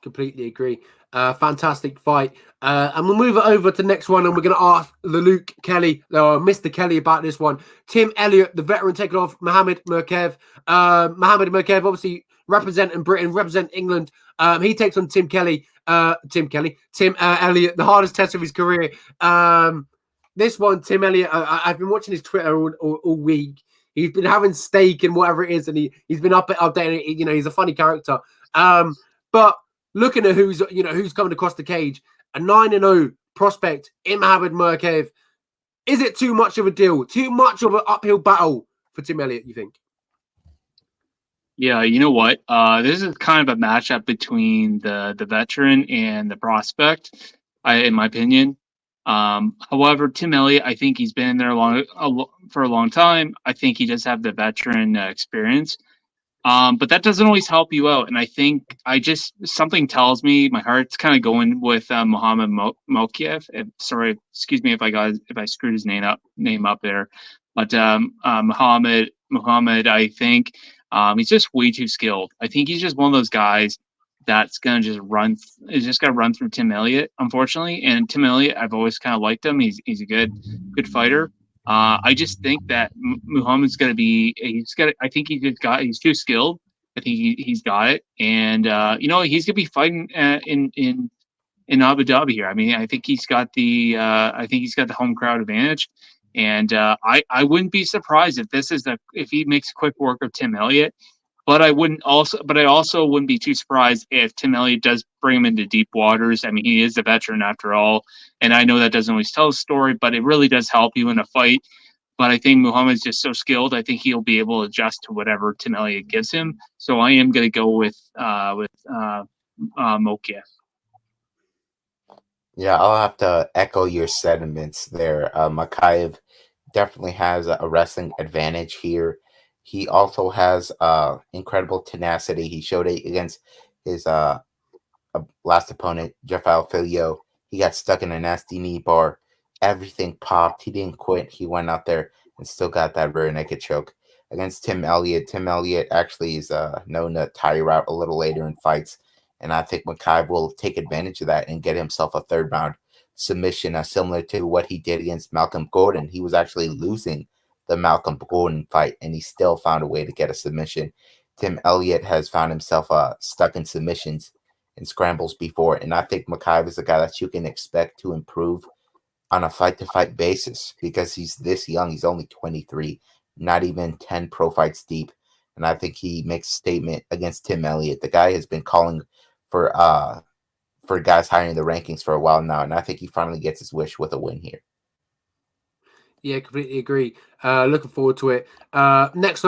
Completely agree. Fantastic fight. And we'll move it over to the next one, and we're going to ask the Luke Kelly, Mr. Kelly, about this one. Tim Elliott, the veteran, taking off Mohamed Merkev. Mohamed Merkev, obviously representing Britain, representing England. He takes on Tim Elliott, the hardest test of his career. This one, Tim Elliott, I've been watching his Twitter all week. He's been having steak and whatever it is, and he's been updating it. You know, he's a funny character. But looking at who's coming across the cage, a 9-0 prospect in Mohamed Merkev. Is it too much of a deal? Too much of an uphill battle for Tim Elliott, you think? Yeah, you know what? This is kind of a matchup between the veteran and the prospect, in my opinion. However, Tim Elliott, I think he's been in there for a long time. I think he does have the veteran experience. But that doesn't always help you out. And I think something tells me my heart's kind of going with Muhammad Mokiev. Sorry, excuse me if I screwed his name up there. But Muhammad, I think he's just way too skilled. I think he's just one of those guys that's gonna just run. Is just gonna run through Tim Elliott, unfortunately. And Tim Elliott, I've always kind of liked him. He's a good fighter. I just think that Muhammad's going to be. I think he's too skilled. I think he's got it, and he's going to be fighting in Abu Dhabi here. I mean, I think he's got the. I think he's got the home crowd advantage, and I wouldn't be surprised if he makes quick work of Tim Elliott. But I also wouldn't be too surprised if Tim Elliott does bring him into deep waters. I mean, he is a veteran after all, and I know that doesn't always tell a story, but it really does help you in a fight. But I think Muhammad's just so skilled. I think he'll be able to adjust to whatever Tim Elliott gives him. So I am going to go with Mokia. Yeah, I'll have to echo your sentiments there. Makayev definitely has a wrestling advantage here. He also has incredible tenacity. He showed it against his last opponent, Jeff Alfilio. He got stuck in a nasty knee bar. Everything popped. He didn't quit. He went out there and still got that rear naked choke. Against Tim Elliott, Tim Elliott actually is known to tire out a little later in fights. And I think Makayev will take advantage of that and get himself a third round submission, similar to what he did against Malcolm Gordon. He was actually losing the Malcolm Gordon fight, and he still found a way to get a submission. Tim Elliott has found himself stuck in submissions and scrambles before, and I think Makayev is a guy that you can expect to improve on a fight-to-fight basis because he's this young. He's only 23, not even 10 pro fights deep, and I think he makes a statement against Tim Elliott. The guy has been calling for guys higher in the rankings for a while now, and I think he finally gets his wish with a win here. Yeah, completely agree. Looking forward to it. Next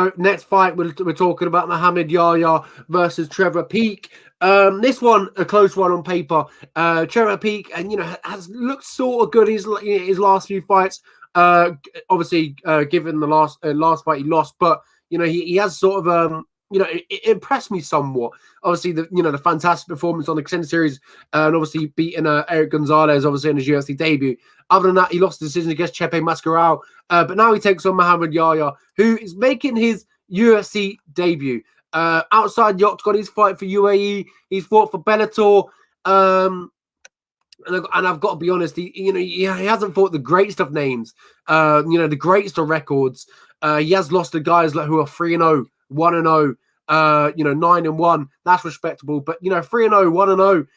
fight, we're talking about Muhammad Yahya versus Trevor Peek. This one, a close one on paper. Trevor Peek, and has looked sort of good in his last few fights. Obviously, given the last fight he lost, but he has sort of it impressed me somewhat. Obviously, the fantastic performance on the Extended Series, and obviously beating Eric Gonzalez, obviously in his UFC debut. Other than that, he lost the decision against Chepe Mascarao. But now he takes on Muhammad Yahya, who is making his UFC debut. Outside the octagon, he's fighting for UAE. He's fought for Bellator. And I've got to be honest, he hasn't fought the greatest of names, the greatest of records. He has lost to guys who are 3-0, 1-0, 9-1. That's respectable. But 3-0, 1-0.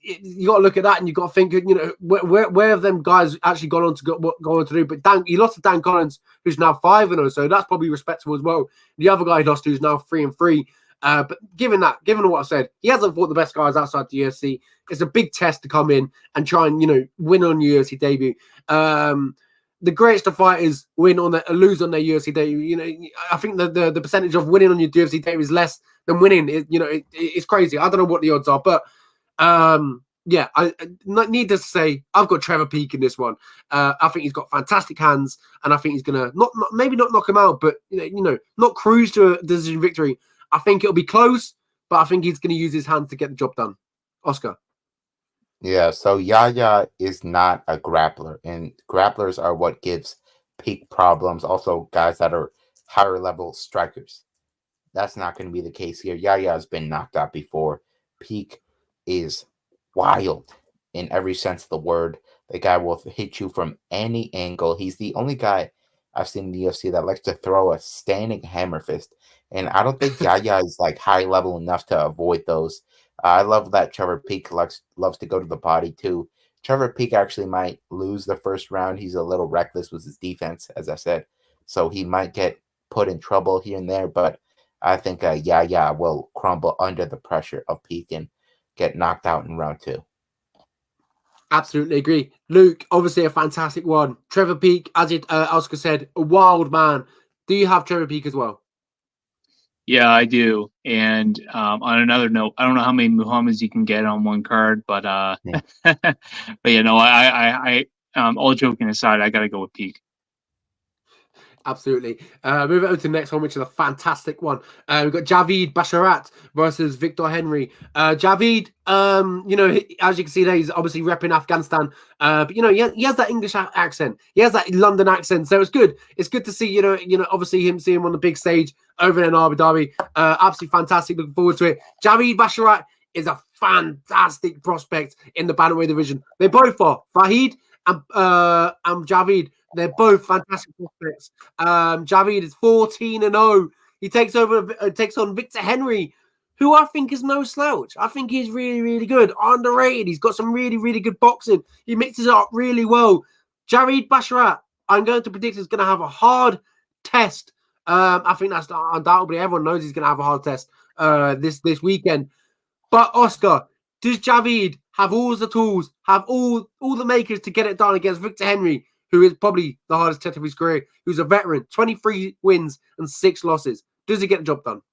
You got to look at that and you got to think, where have them guys actually gone on to go on to do? But he lost to Dan Collins, who's now 5-0, so that's probably respectable as well. The other guy he lost to is now 3-3. But given what I said, he hasn't fought the best guys outside the UFC. It's a big test to come in and try and win on your UFC debut. The greatest of fighters lose on their UFC debut. I think the percentage of winning on your UFC debut is less than winning. It's crazy. I don't know what the odds are, but I needless to say, I've got Trevor Peek in this one. I think he's got fantastic hands, and I think he's gonna maybe not knock him out, but not cruise to a decision victory. I think it'll be close, but I think he's going to use his hands to get the job done. Oscar. Yeah, so Yahya is not a grappler, and grapplers are what gives Peek problems. Also, guys that are higher level strikers. That's not going to be the case here. Yahya has been knocked out before. Peek is wild in every sense of the word. The guy will hit you from any angle. He's the only guy I've seen in the UFC that likes to throw a standing hammer fist. And I don't think Yahya is high level enough to avoid those. I love that Trevor Peek loves to go to the body too. Trevor Peek actually might lose the first round. He's a little reckless with his defense, as I said. So he might get put in trouble here and there. But I think Yahya will crumble under the pressure of Peek and get knocked out in round 2. Absolutely agree. Luke, obviously a fantastic one. Trevor Peek, as Oscar said, a wild man. Do you have Trevor Peek as well? Yeah, I do. And on another note, I don't know how many Muhammads you can get on one card, but Hmm. but you know, all joking aside, I got to go with Peak. Absolutely. Move over to the next one, which is a fantastic one. We've got Javid Basharat versus Victor Henry. Javid, you know, as you can see there, he's obviously repping Afghanistan. But you know, he has that English accent. He has that London accent. So it's good. It's good to see, you know, obviously see him on the big stage over there in Abu Dhabi. Absolutely fantastic. Looking forward to it. Javid Basharat is a fantastic prospect in the bantamweight division. They both are. Fahid and Javid. They're both fantastic prospects. Javid is 14-0. He takes on Victor Henry, who I think is no slouch. I think he's really, really good. Underrated. He's got some really, really good boxing. He mixes it up really well. Javid Basharat, I'm going to predict, is going to have a hard test. I think that's undoubtedly, everyone knows he's going to have a hard test this weekend. But Oscar, does Javid have all the tools, have all the makers to get it done against Victor Henry, who is probably the hardest test of his career, who's a veteran, 23 wins and 6 losses? Does he get the job done?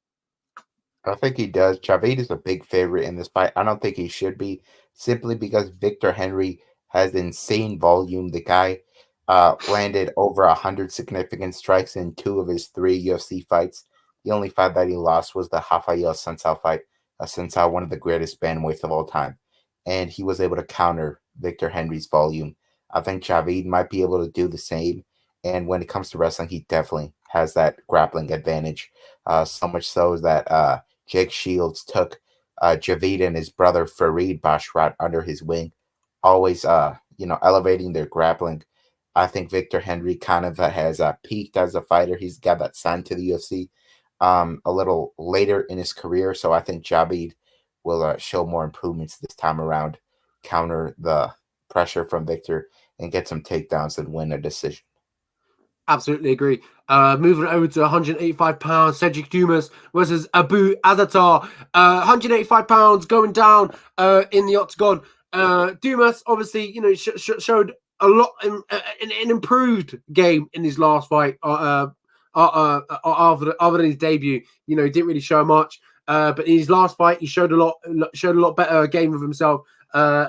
I think he does. Javid is a big favorite in this fight. I don't think he should be, simply because Victor Henry has insane volume. The guy landed over 100 significant strikes in 2 of his 3 UFC fights. The only fight that he lost was the Rafael Sunsao fight. Sunsao, one of the greatest bantamweights of all time. And he was able to counter Victor Henry's volume. I think Javid might be able to do the same. And when it comes to wrestling, he definitely has that grappling advantage. So much so that Jake Shields took Javid and his brother Farid Bashrat under his wing, always elevating their grappling. I think Victor Henry kind of has peaked as a fighter. He's got that signed to the UFC a little later in his career, so I think Javid will show more improvements this time around, counter the pressure from Victor, and get some takedowns and win a decision. Absolutely agree. Moving over to 185 pounds, Cedric Dumas versus Abu Azatar. 185 pounds going down in the octagon. Dumas obviously, you know, showed a lot in an improved game in his last fight. Other than his debut, you know, he didn't really show much. But in his last fight, he showed a lot better game of himself.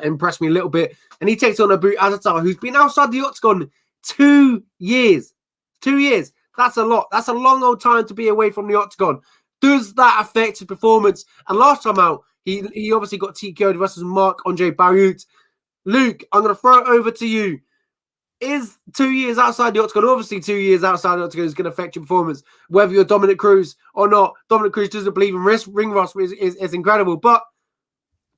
Impressed me a little bit, and he takes on Abu Azatar, who's been outside the octagon 2 years. 2 years. That's a lot. That's a long old time to be away from the octagon. Does that affect his performance? And last time out, he obviously got TKO'd versus Marc-Andre Barriot. Luke, I'm going to throw it over to you. Is 2 years outside the octagon, obviously 2 years outside the octagon, is going to affect your performance, whether you're Dominic Cruz or not? Dominic Cruz doesn't believe in ring rust is incredible, but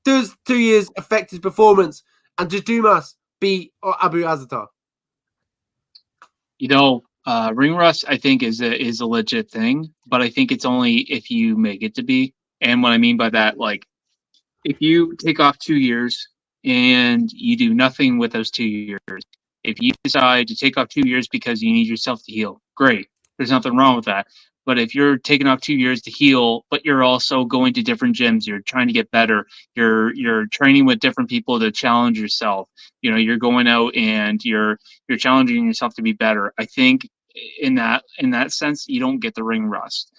does 2 years affect his performance? And does Dumas beat Abu Azatar? You know, ring rust I think is a legit thing, but I think it's only if you make it to be. And what I mean by that, like, if you take off 2 years and you do nothing with those 2 years, if you decide to take off 2 years because you need yourself to heal, great. There's nothing wrong with that. But if you're taking off 2 years to heal, but you're also going to different gyms, you're trying to get better, you're training with different people to challenge yourself. You know, you're going out and you're challenging yourself to be better. I think in that sense, you don't get the ring rust.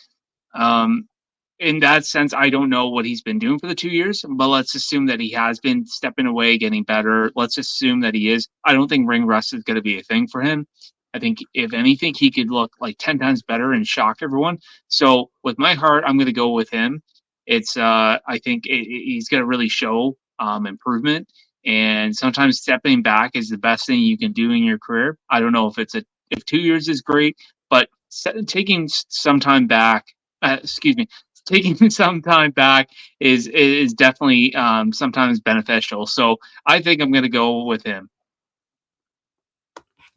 In that sense, I don't know what he's been doing for the 2 years, but let's assume that he has been stepping away, getting better. Let's assume that he is. I don't think ring rust is going to be a thing for him. I think if anything, he could look like 10 times better and shock everyone. So with my heart, I'm going to go with him. It's I think he's going to really show improvement. And sometimes stepping back is the best thing you can do in your career. I don't know if 2 years is great, but taking some time back, taking some time back is definitely sometimes beneficial. So I think I'm going to go with him.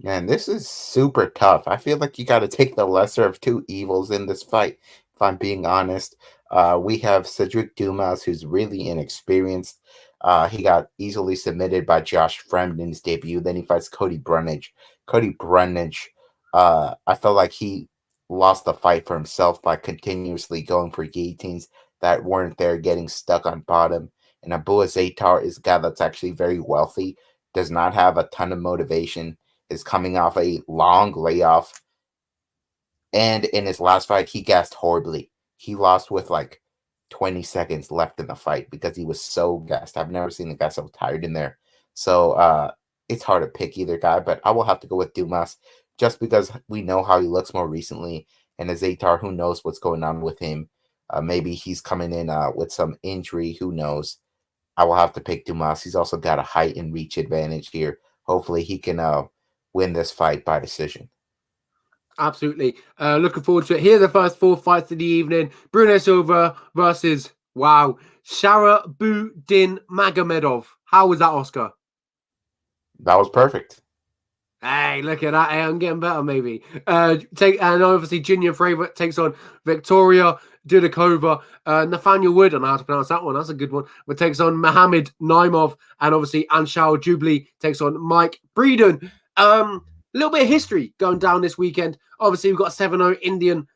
Man, this is super tough. I feel like you got to take the lesser of two evils in this fight, if I'm being honest. We have Cedric Dumas, who's really inexperienced. He got easily submitted by Josh Fremd in his debut. Then he fights Cody Brundage. I felt like he lost the fight for himself by continuously going for guillotines that weren't there, getting stuck on bottom. And Abu Azaitar is a guy that's actually very wealthy, does not have a ton of motivation, is coming off a long layoff. And in his last fight, he gassed horribly. he lost with like 20 seconds left in the fight because he was so gassed. I've never seen a guy so tired in there. So it's hard to pick either guy, but I will have to go with Dumas just because we know how he looks more recently. And Azatar, who knows what's going on with him? Maybe he's coming in with some injury. Who knows? I will have to pick Dumas. He's also got a height and reach advantage here. Hopefully he can win this fight by decision. Absolutely. Looking forward to it. Here are the first 4 fights of the evening. Bruno Silva versus, wow, Sharabudin Magomedov. How was that, Oscar? That was perfect. Hey, look at that. Hey, I'm getting better, maybe. And obviously, Junior favorite takes on Victoria Dudakova. Nathaniel Wood, I don't know how to pronounce that one. That's a good one. But takes on Mohamed Naimov. And obviously, Anshul Jubli takes on Mike Breeden. A little bit of history going down this weekend. Obviously, we've got 7-0 Indian.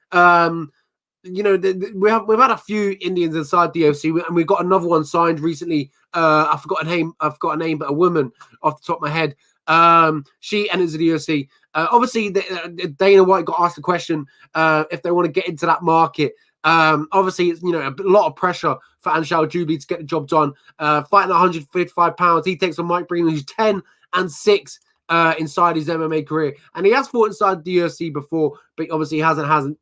We've had a few Indians inside the UFC, and we've got another one signed recently. I forgot a name, but a woman off the top of my head. She enters the UFC. Obviously, Dana White got asked the question if they want to get into that market. Obviously, it's a lot of pressure for Anshul Jubli to get the job done. Fighting at 155 pounds, he takes on Mike Breeden, who's 10-6 inside his MMA career, and he has fought inside the UFC before, but obviously hasn't had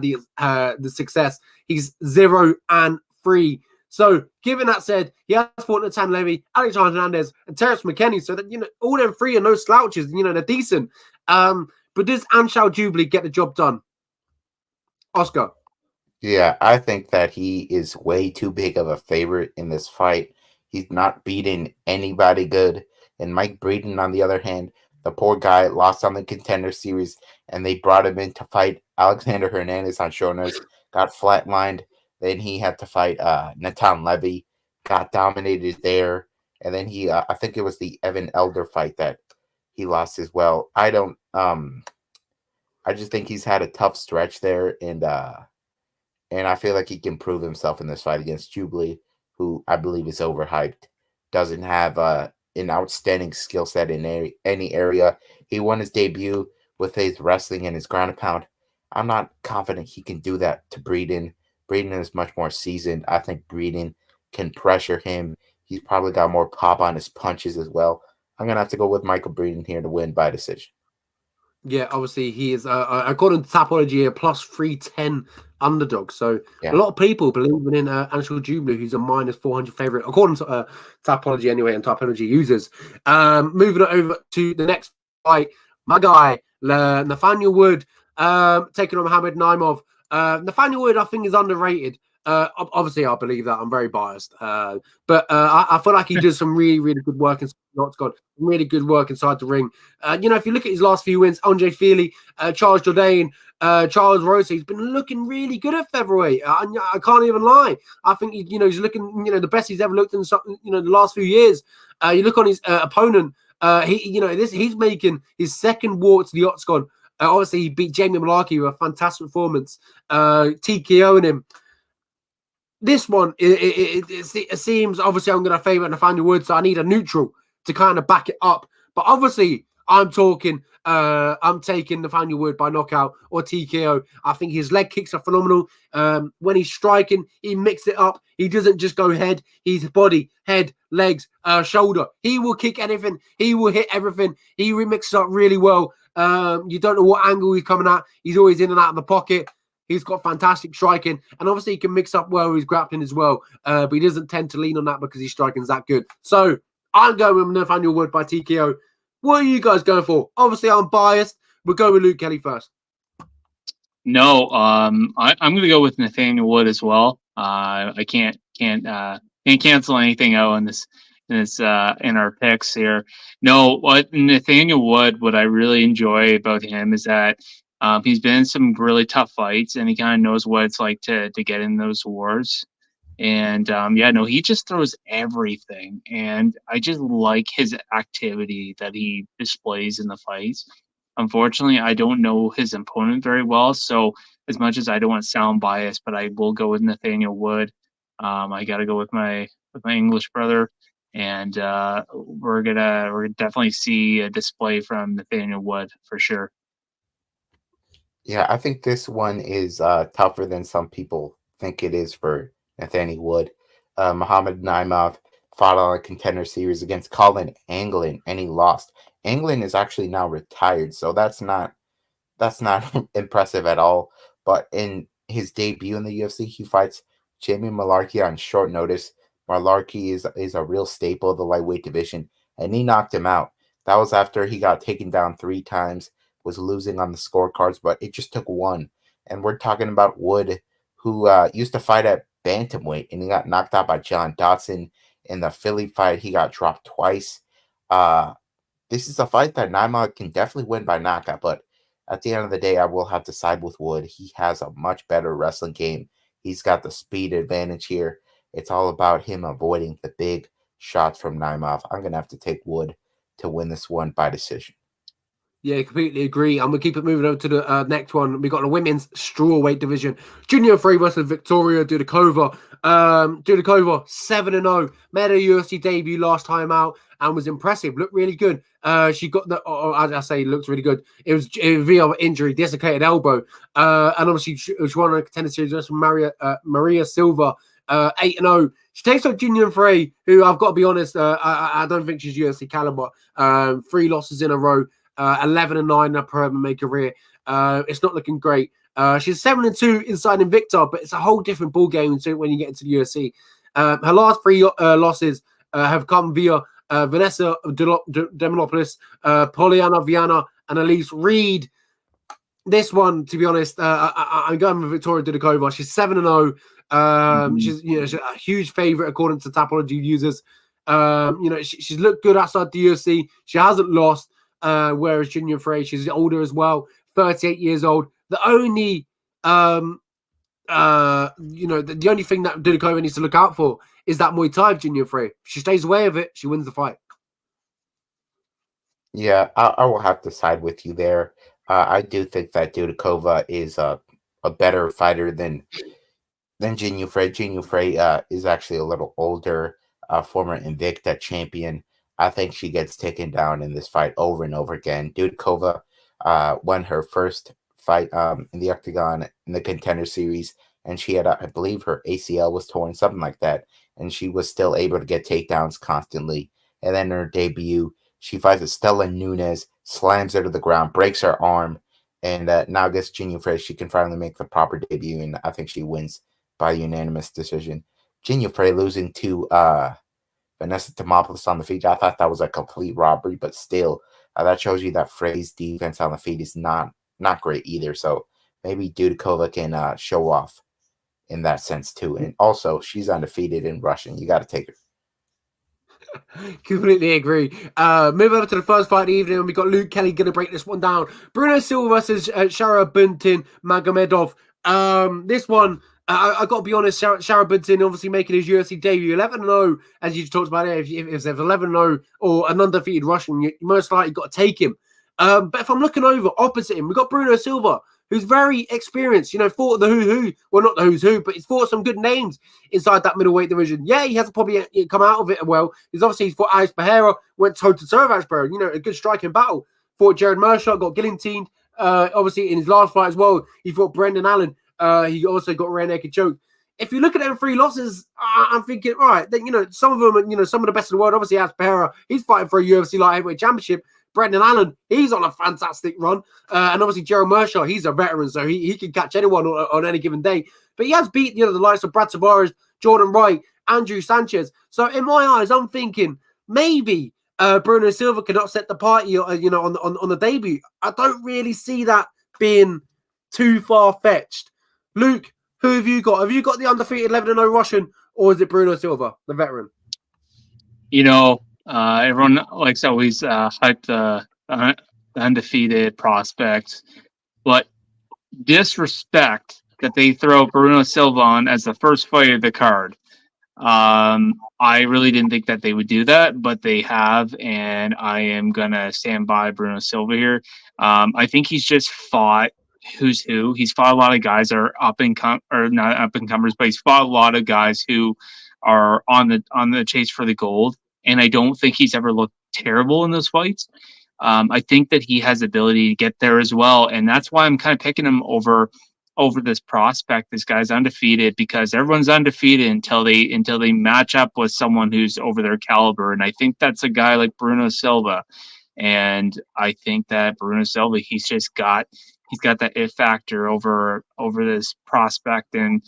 the success. He's 0-3. So, given that said, he has fought Natan Levy, Alexander Hernandez, and Terrence McKinney. So that all them three are no slouches. They're decent. But does Anshul Jubli get the job done? Oscar. Yeah, I think that he is way too big of a favorite in this fight. He's not beating anybody good. And Mike Breeden, on the other hand, the poor guy lost on the Contender Series, and they brought him in to fight Alexander Hernandez on short notice, got flatlined. Then he had to fight Natan Levy, got dominated there. And then he, I think it was the Evan Elder fight that he lost as well. I just think he's had a tough stretch there, and I feel like he can prove himself in this fight against Jubli, who I believe is overhyped, doesn't have an outstanding skill set in any area. He won his debut with his wrestling and his ground and pound. I'm not confident he can do that to Breeden. Breeden is much more seasoned. I think Breeden can pressure him. He's probably got more pop on his punches as well. I'm going to have to go with Michael Breeden here to win by decision. Yeah, obviously he is, according to Tapology, a plus 310 underdog. So a lot of people believe in Anshul Jubli, who's a minus 400 favorite, according to Tapology anyway, and Tapology users. Moving it over to the next fight, my guy, Nathaniel Wood, taking on Mohamed Naimov. Nathaniel Wood, I think, is underrated. Obviously, I believe that. I'm very biased. But I feel like he does some really, really good work inside the octagon. Really good work inside the ring. If you look at his last few wins, Andre Feely, Charles Jourdain, Charles Rosa, he's been looking really good at featherweight. I can't even lie. I think he's looking the best he's ever looked in the last few years. You look on his opponent. He's making his second walk to the octagon. Obviously, he beat Jamie Malarkey with a fantastic performance. TKO'ing him. This one, it seems, obviously, I'm going to favour Nathaniel Wood, so I need a neutral to kind of back it up. But obviously, I'm taking Nathaniel Wood by knockout or TKO. I think his leg kicks are phenomenal. When he's striking, he mixes it up. He doesn't just go head. He's body, head, legs, shoulder. He will kick anything. He will hit everything. He remixes up really well. You don't know what angle he's coming at. He's always in and out of the pocket. He's got fantastic striking, and obviously he can mix up well with his grappling as well. But he doesn't tend to lean on that because his striking's that good. So I'm going with Nathaniel Wood by TKO. What are you guys going for? Obviously, I'm biased. We'll go with Luke Kelly first. No, I'm going to go with Nathaniel Wood as well. I can't cancel anything out in our picks here. No, what Nathaniel Wood, what I really enjoy about him is that he's been in some really tough fights, and he kind of knows what it's like to get in those wars. And he just throws everything, and I just like his activity that he displays in the fights. Unfortunately, I don't know his opponent very well, so as much as I don't want to sound biased, but I will go with Nathaniel Wood. I got to go with my English brother, and we're gonna definitely see a display from Nathaniel Wood for sure. Yeah, I think this one is tougher than some people think it is for Nathaniel Wood. Muhammad Naimov fought on a contender series against Colin Anglin, and he lost. Anglin is actually now retired, so that's not impressive at all. But in his debut in the UFC, he fights Jamie Malarkey on short notice. Malarkey is a real staple of the lightweight division, and he knocked him out. That was after he got taken down 3 times, was losing on the scorecards, but it just took one. And we're talking about Wood, who used to fight at bantamweight, and he got knocked out by John Dodson. In the Philly fight, he got dropped twice. Uh, this is a fight that Naima can definitely win by knockout, but at the end of the day, I will have to side with Wood. He has a much better wrestling game. He's got the speed advantage here. It's all about him avoiding the big shots from Naimov. I'm going to have to take Wood to win this one by decision. Yeah, completely agree. I'm going to keep it moving over to the next one. We got the women's strawweight division. Junior Free versus Victoria Dudikova. Dudikova, 7-0. Made a UFC debut last time out and was impressive. Looked really good. She got the, as I say, looked really good. It was via injury, dislocated elbow. And obviously, she won a contender series versus Maria Silva, 8-0. She takes on Junior Frey, who I've got to be honest, I don't think she's UFC caliber. 3 losses in a row. 11-9 in her pro MMA career. It's not looking great. She's 7-2 inside Invicta, but it's a whole different ball game when you get into the UFC. Her last 3 losses have come via Vanessa Demonopoulos, Poliana Viana, and Elise Reed. This one, to be honest, I'm going with Victoria Dudikova. She's 7-0. She's a huge favorite according to Tapology users. She's looked good outside the UFC. She hasn't lost. Whereas Junior Frey, she's older as well, 38 years old. The only, the only thing that Dudikova needs to look out for is that Muay Thai of Junior Frey. If she stays away of it, she wins the fight. Yeah, I will have to side with you there. I do think that Dudikova is a better fighter than Jin Frey. Jin Frey is actually a little older, former Invicta champion. I think she gets taken down in this fight over and over again. Dudikova won her first fight in the Octagon in the Contender Series, and she had, I believe, her ACL was torn, something like that, and she was still able to get takedowns constantly. And then in her debut, she fights Estela Nunes, slams her to the ground, breaks her arm, and now gets Jin Frey. She can finally make the proper debut, and I think she wins by unanimous decision. Jin Frey losing to Vanessa Demopoulos on the feet. I thought that was a complete robbery, but still, that shows you that Frey's defense on the feet is not great either. So maybe Dudikova can show off in that sense too. And also, she's undefeated in Russian. You got to take her. Completely agree. Move over to the first fight of the evening. We got Luke Kelly going to break this one down. Bruno Silva versus Sharabuntin Magomedov. This one, I got to be honest, Sharabuntin obviously making his UFC debut, 11-0, as you talked about it. If there's 11-0 or an undefeated Russian, you most likely got to take him. But if I'm looking over opposite him, we got Bruno Silva, who's very experienced, fought the who, well, not the who's who, but he's fought some good names inside that middleweight division. Yeah, he hasn't probably come out of it well. He's fought Alex Pereira, went toe-to-toe with Alex Pereira, a good striking battle. Fought Jared Mershaw, got guillotined. Obviously, in his last fight as well, he fought Brendan Allen. He also got rear naked choke. If you look at them 3 losses, I'm thinking, all right, then, some of them, some of the best in the world. Obviously, Alex Pereira, he's fighting for a UFC light heavyweight championship. Brendan Allen, he's on a fantastic run. And obviously, Gerald Mershaw, he's a veteran, so he can catch anyone on any given day. But he has beat, the likes of Brad Tavares, Jordan Wright, Andrew Sanchez. So in my eyes, I'm thinking maybe Bruno Silva can upset the party, on the debut. I don't really see that being too far-fetched. Luke, who have you got? Have you got the undefeated 11-0 Russian, or is it Bruno Silva, the veteran? Everyone likes to always hype the undefeated prospect, but disrespect that they throw Bruno Silva on as the first fight of the card. I really didn't think that they would do that, but they have, and I am gonna stand by Bruno Silva here. I think he's just fought who's who. He's fought a lot of guys that are not up and comers, but he's fought a lot of guys who are on the chase for the gold. And I don't think he's ever looked terrible in those fights. I think that he has the ability to get there as well, and that's why I'm kind of picking him over this prospect. This guy's undefeated because everyone's undefeated until they match up with someone who's over their caliber, and I think that's a guy like Bruno Silva. And I think that Bruno Silva, he's got that it factor over this prospect, and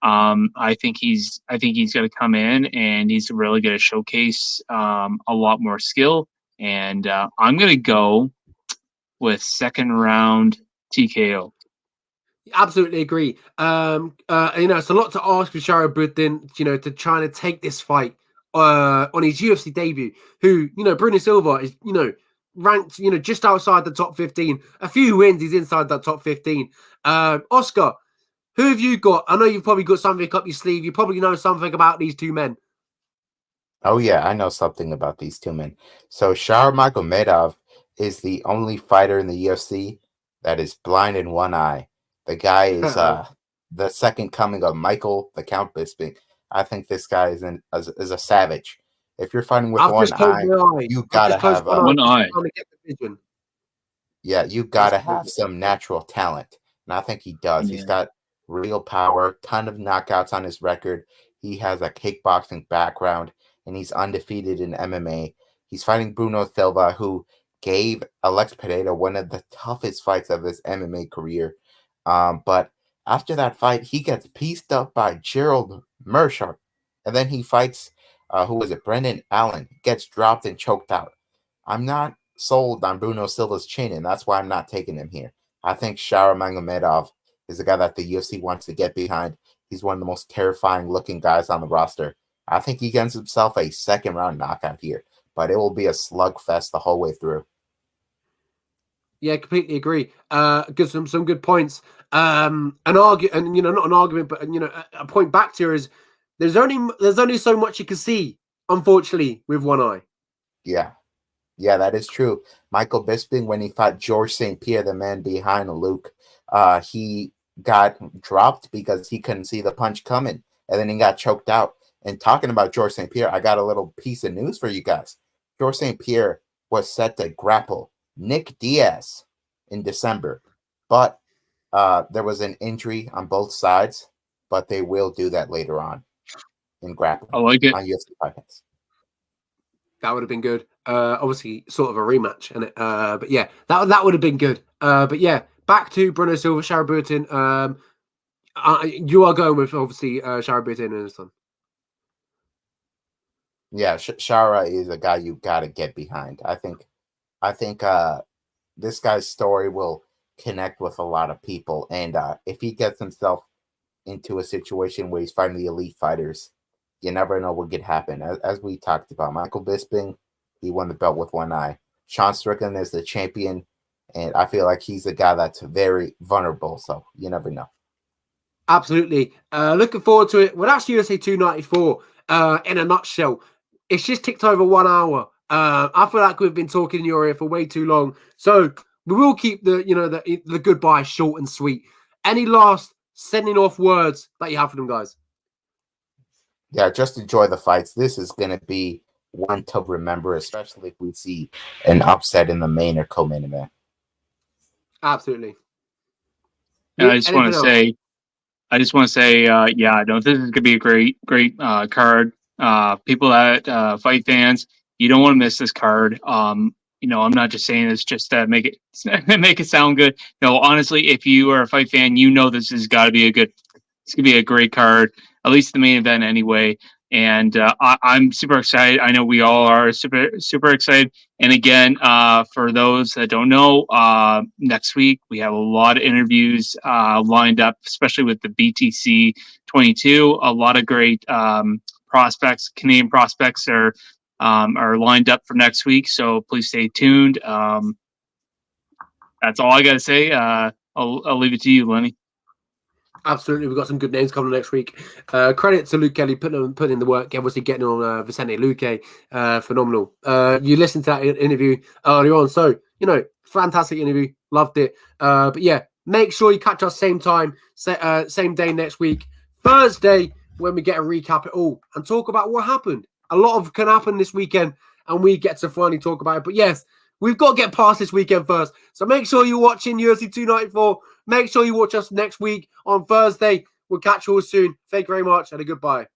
I think he's going to come in and he's really going to showcase a lot more skill. And I'm going to go with second round TKO. Absolutely agree. It's a lot to ask for Sharabutin, to try to take this fight on his UFC debut. Who, Bruno Silva is, ranked, just outside the top 15. A few wins, he's inside that top 15. Oscar, who have you got? I know you've probably got something up your sleeve. You probably know something about these two men. Oh yeah, I know something about these two men. So Shar Magomedov is the only fighter in the UFC that is blind in one eye. The guy is the second coming of Michael the Count Bisping. I think this guy is a savage. If you're fighting with one eye, you gotta have one eye. Yeah, you gotta have some natural talent, and I think he does. Yeah. He's got real power, ton of knockouts on his record. He has a kickboxing background, and he's undefeated in MMA. He's fighting Bruno Silva, who gave Alex Pereira one of the toughest fights of his MMA career. But after that fight, he gets pieced up by Gerald Meerschaert, and then he fights, Brendan Allen, gets dropped and choked out. I'm not sold on Bruno Silva's chin, and that's why I'm not taking him here. I think Shara Magomedov is the guy that the UFC wants to get behind. He's one of the most terrifying looking guys on the roster. I think he gets himself a second round knockout here, but it will be a slugfest the whole way through. Yeah, completely agree. Some good points. Not an argument, but a point back to is there's only so much you can see, unfortunately, with one eye. Yeah, that is true. Michael Bisping, when he fought George St. Pierre, the man behind Luke, he got dropped because he couldn't see the punch coming, and then he got choked out. And talking about George St. Pierre, I got a little piece of news for you guys. George St. Pierre was set to grapple Nick Diaz in December, but there was an injury on both sides, but they will do that later on in grappling. I like it. On UFC podcasts. That would have been good. Obviously, sort of a rematch, but yeah, that would have been good. But yeah, back to Bruno Silva, Sharabutin. You are going with obviously Sharabutin and his son. Yeah, Shara is a guy you got to get behind. I think this guy's story will connect with a lot of people, and if he gets himself into a situation where he's fighting the elite fighters, you never know what could happen. As we talked about, Michael Bisping, he won the belt with one eye. Sean Strickland is the champion, and I feel like he's a guy that's very vulnerable, so you never know. Absolutely. Looking forward to it. Well, that's USA 294 in a nutshell. It's just ticked over 1 hour. I feel like we've been talking in your ear for way too long. So we will keep the goodbye short and sweet. Any last sending off words that you have for them, guys? Yeah, just enjoy the fights. This is going to be one to remember, especially if we see an upset in the main or co-main event. Absolutely. And I just want to say, I don't think this is going to be a great card. People that fight fans, you don't want to miss this card. I'm not just saying this just to make it sound good. No, honestly, if you are a fight fan, this has got to be it's gonna be a great card, at least the main event anyway. And I'm super excited. I know we all are super excited. And again, for those that don't know, next week we have a lot of interviews lined up, especially with the BTC 22. A lot of great prospects, Canadian prospects are lined up for next week. So please stay tuned. That's all I got to say. I'll leave it to you, Lenny. Absolutely, we've got some good names coming next week. Credit to Luke Kelly putting in the work, obviously getting on Vicente Luque, phenomenal. You listened to that interview earlier on, so fantastic interview, loved it. But yeah, make sure you catch us same time, same day next week, Thursday, when we get a recap it all and talk about what happened. A lot of can happen this weekend, and we get to finally talk about it. But yes, we've got to get past this weekend first. So make sure you're watching UFC 294. Make sure you watch us next week on Thursday. We'll catch you all soon. Thank you very much and a goodbye.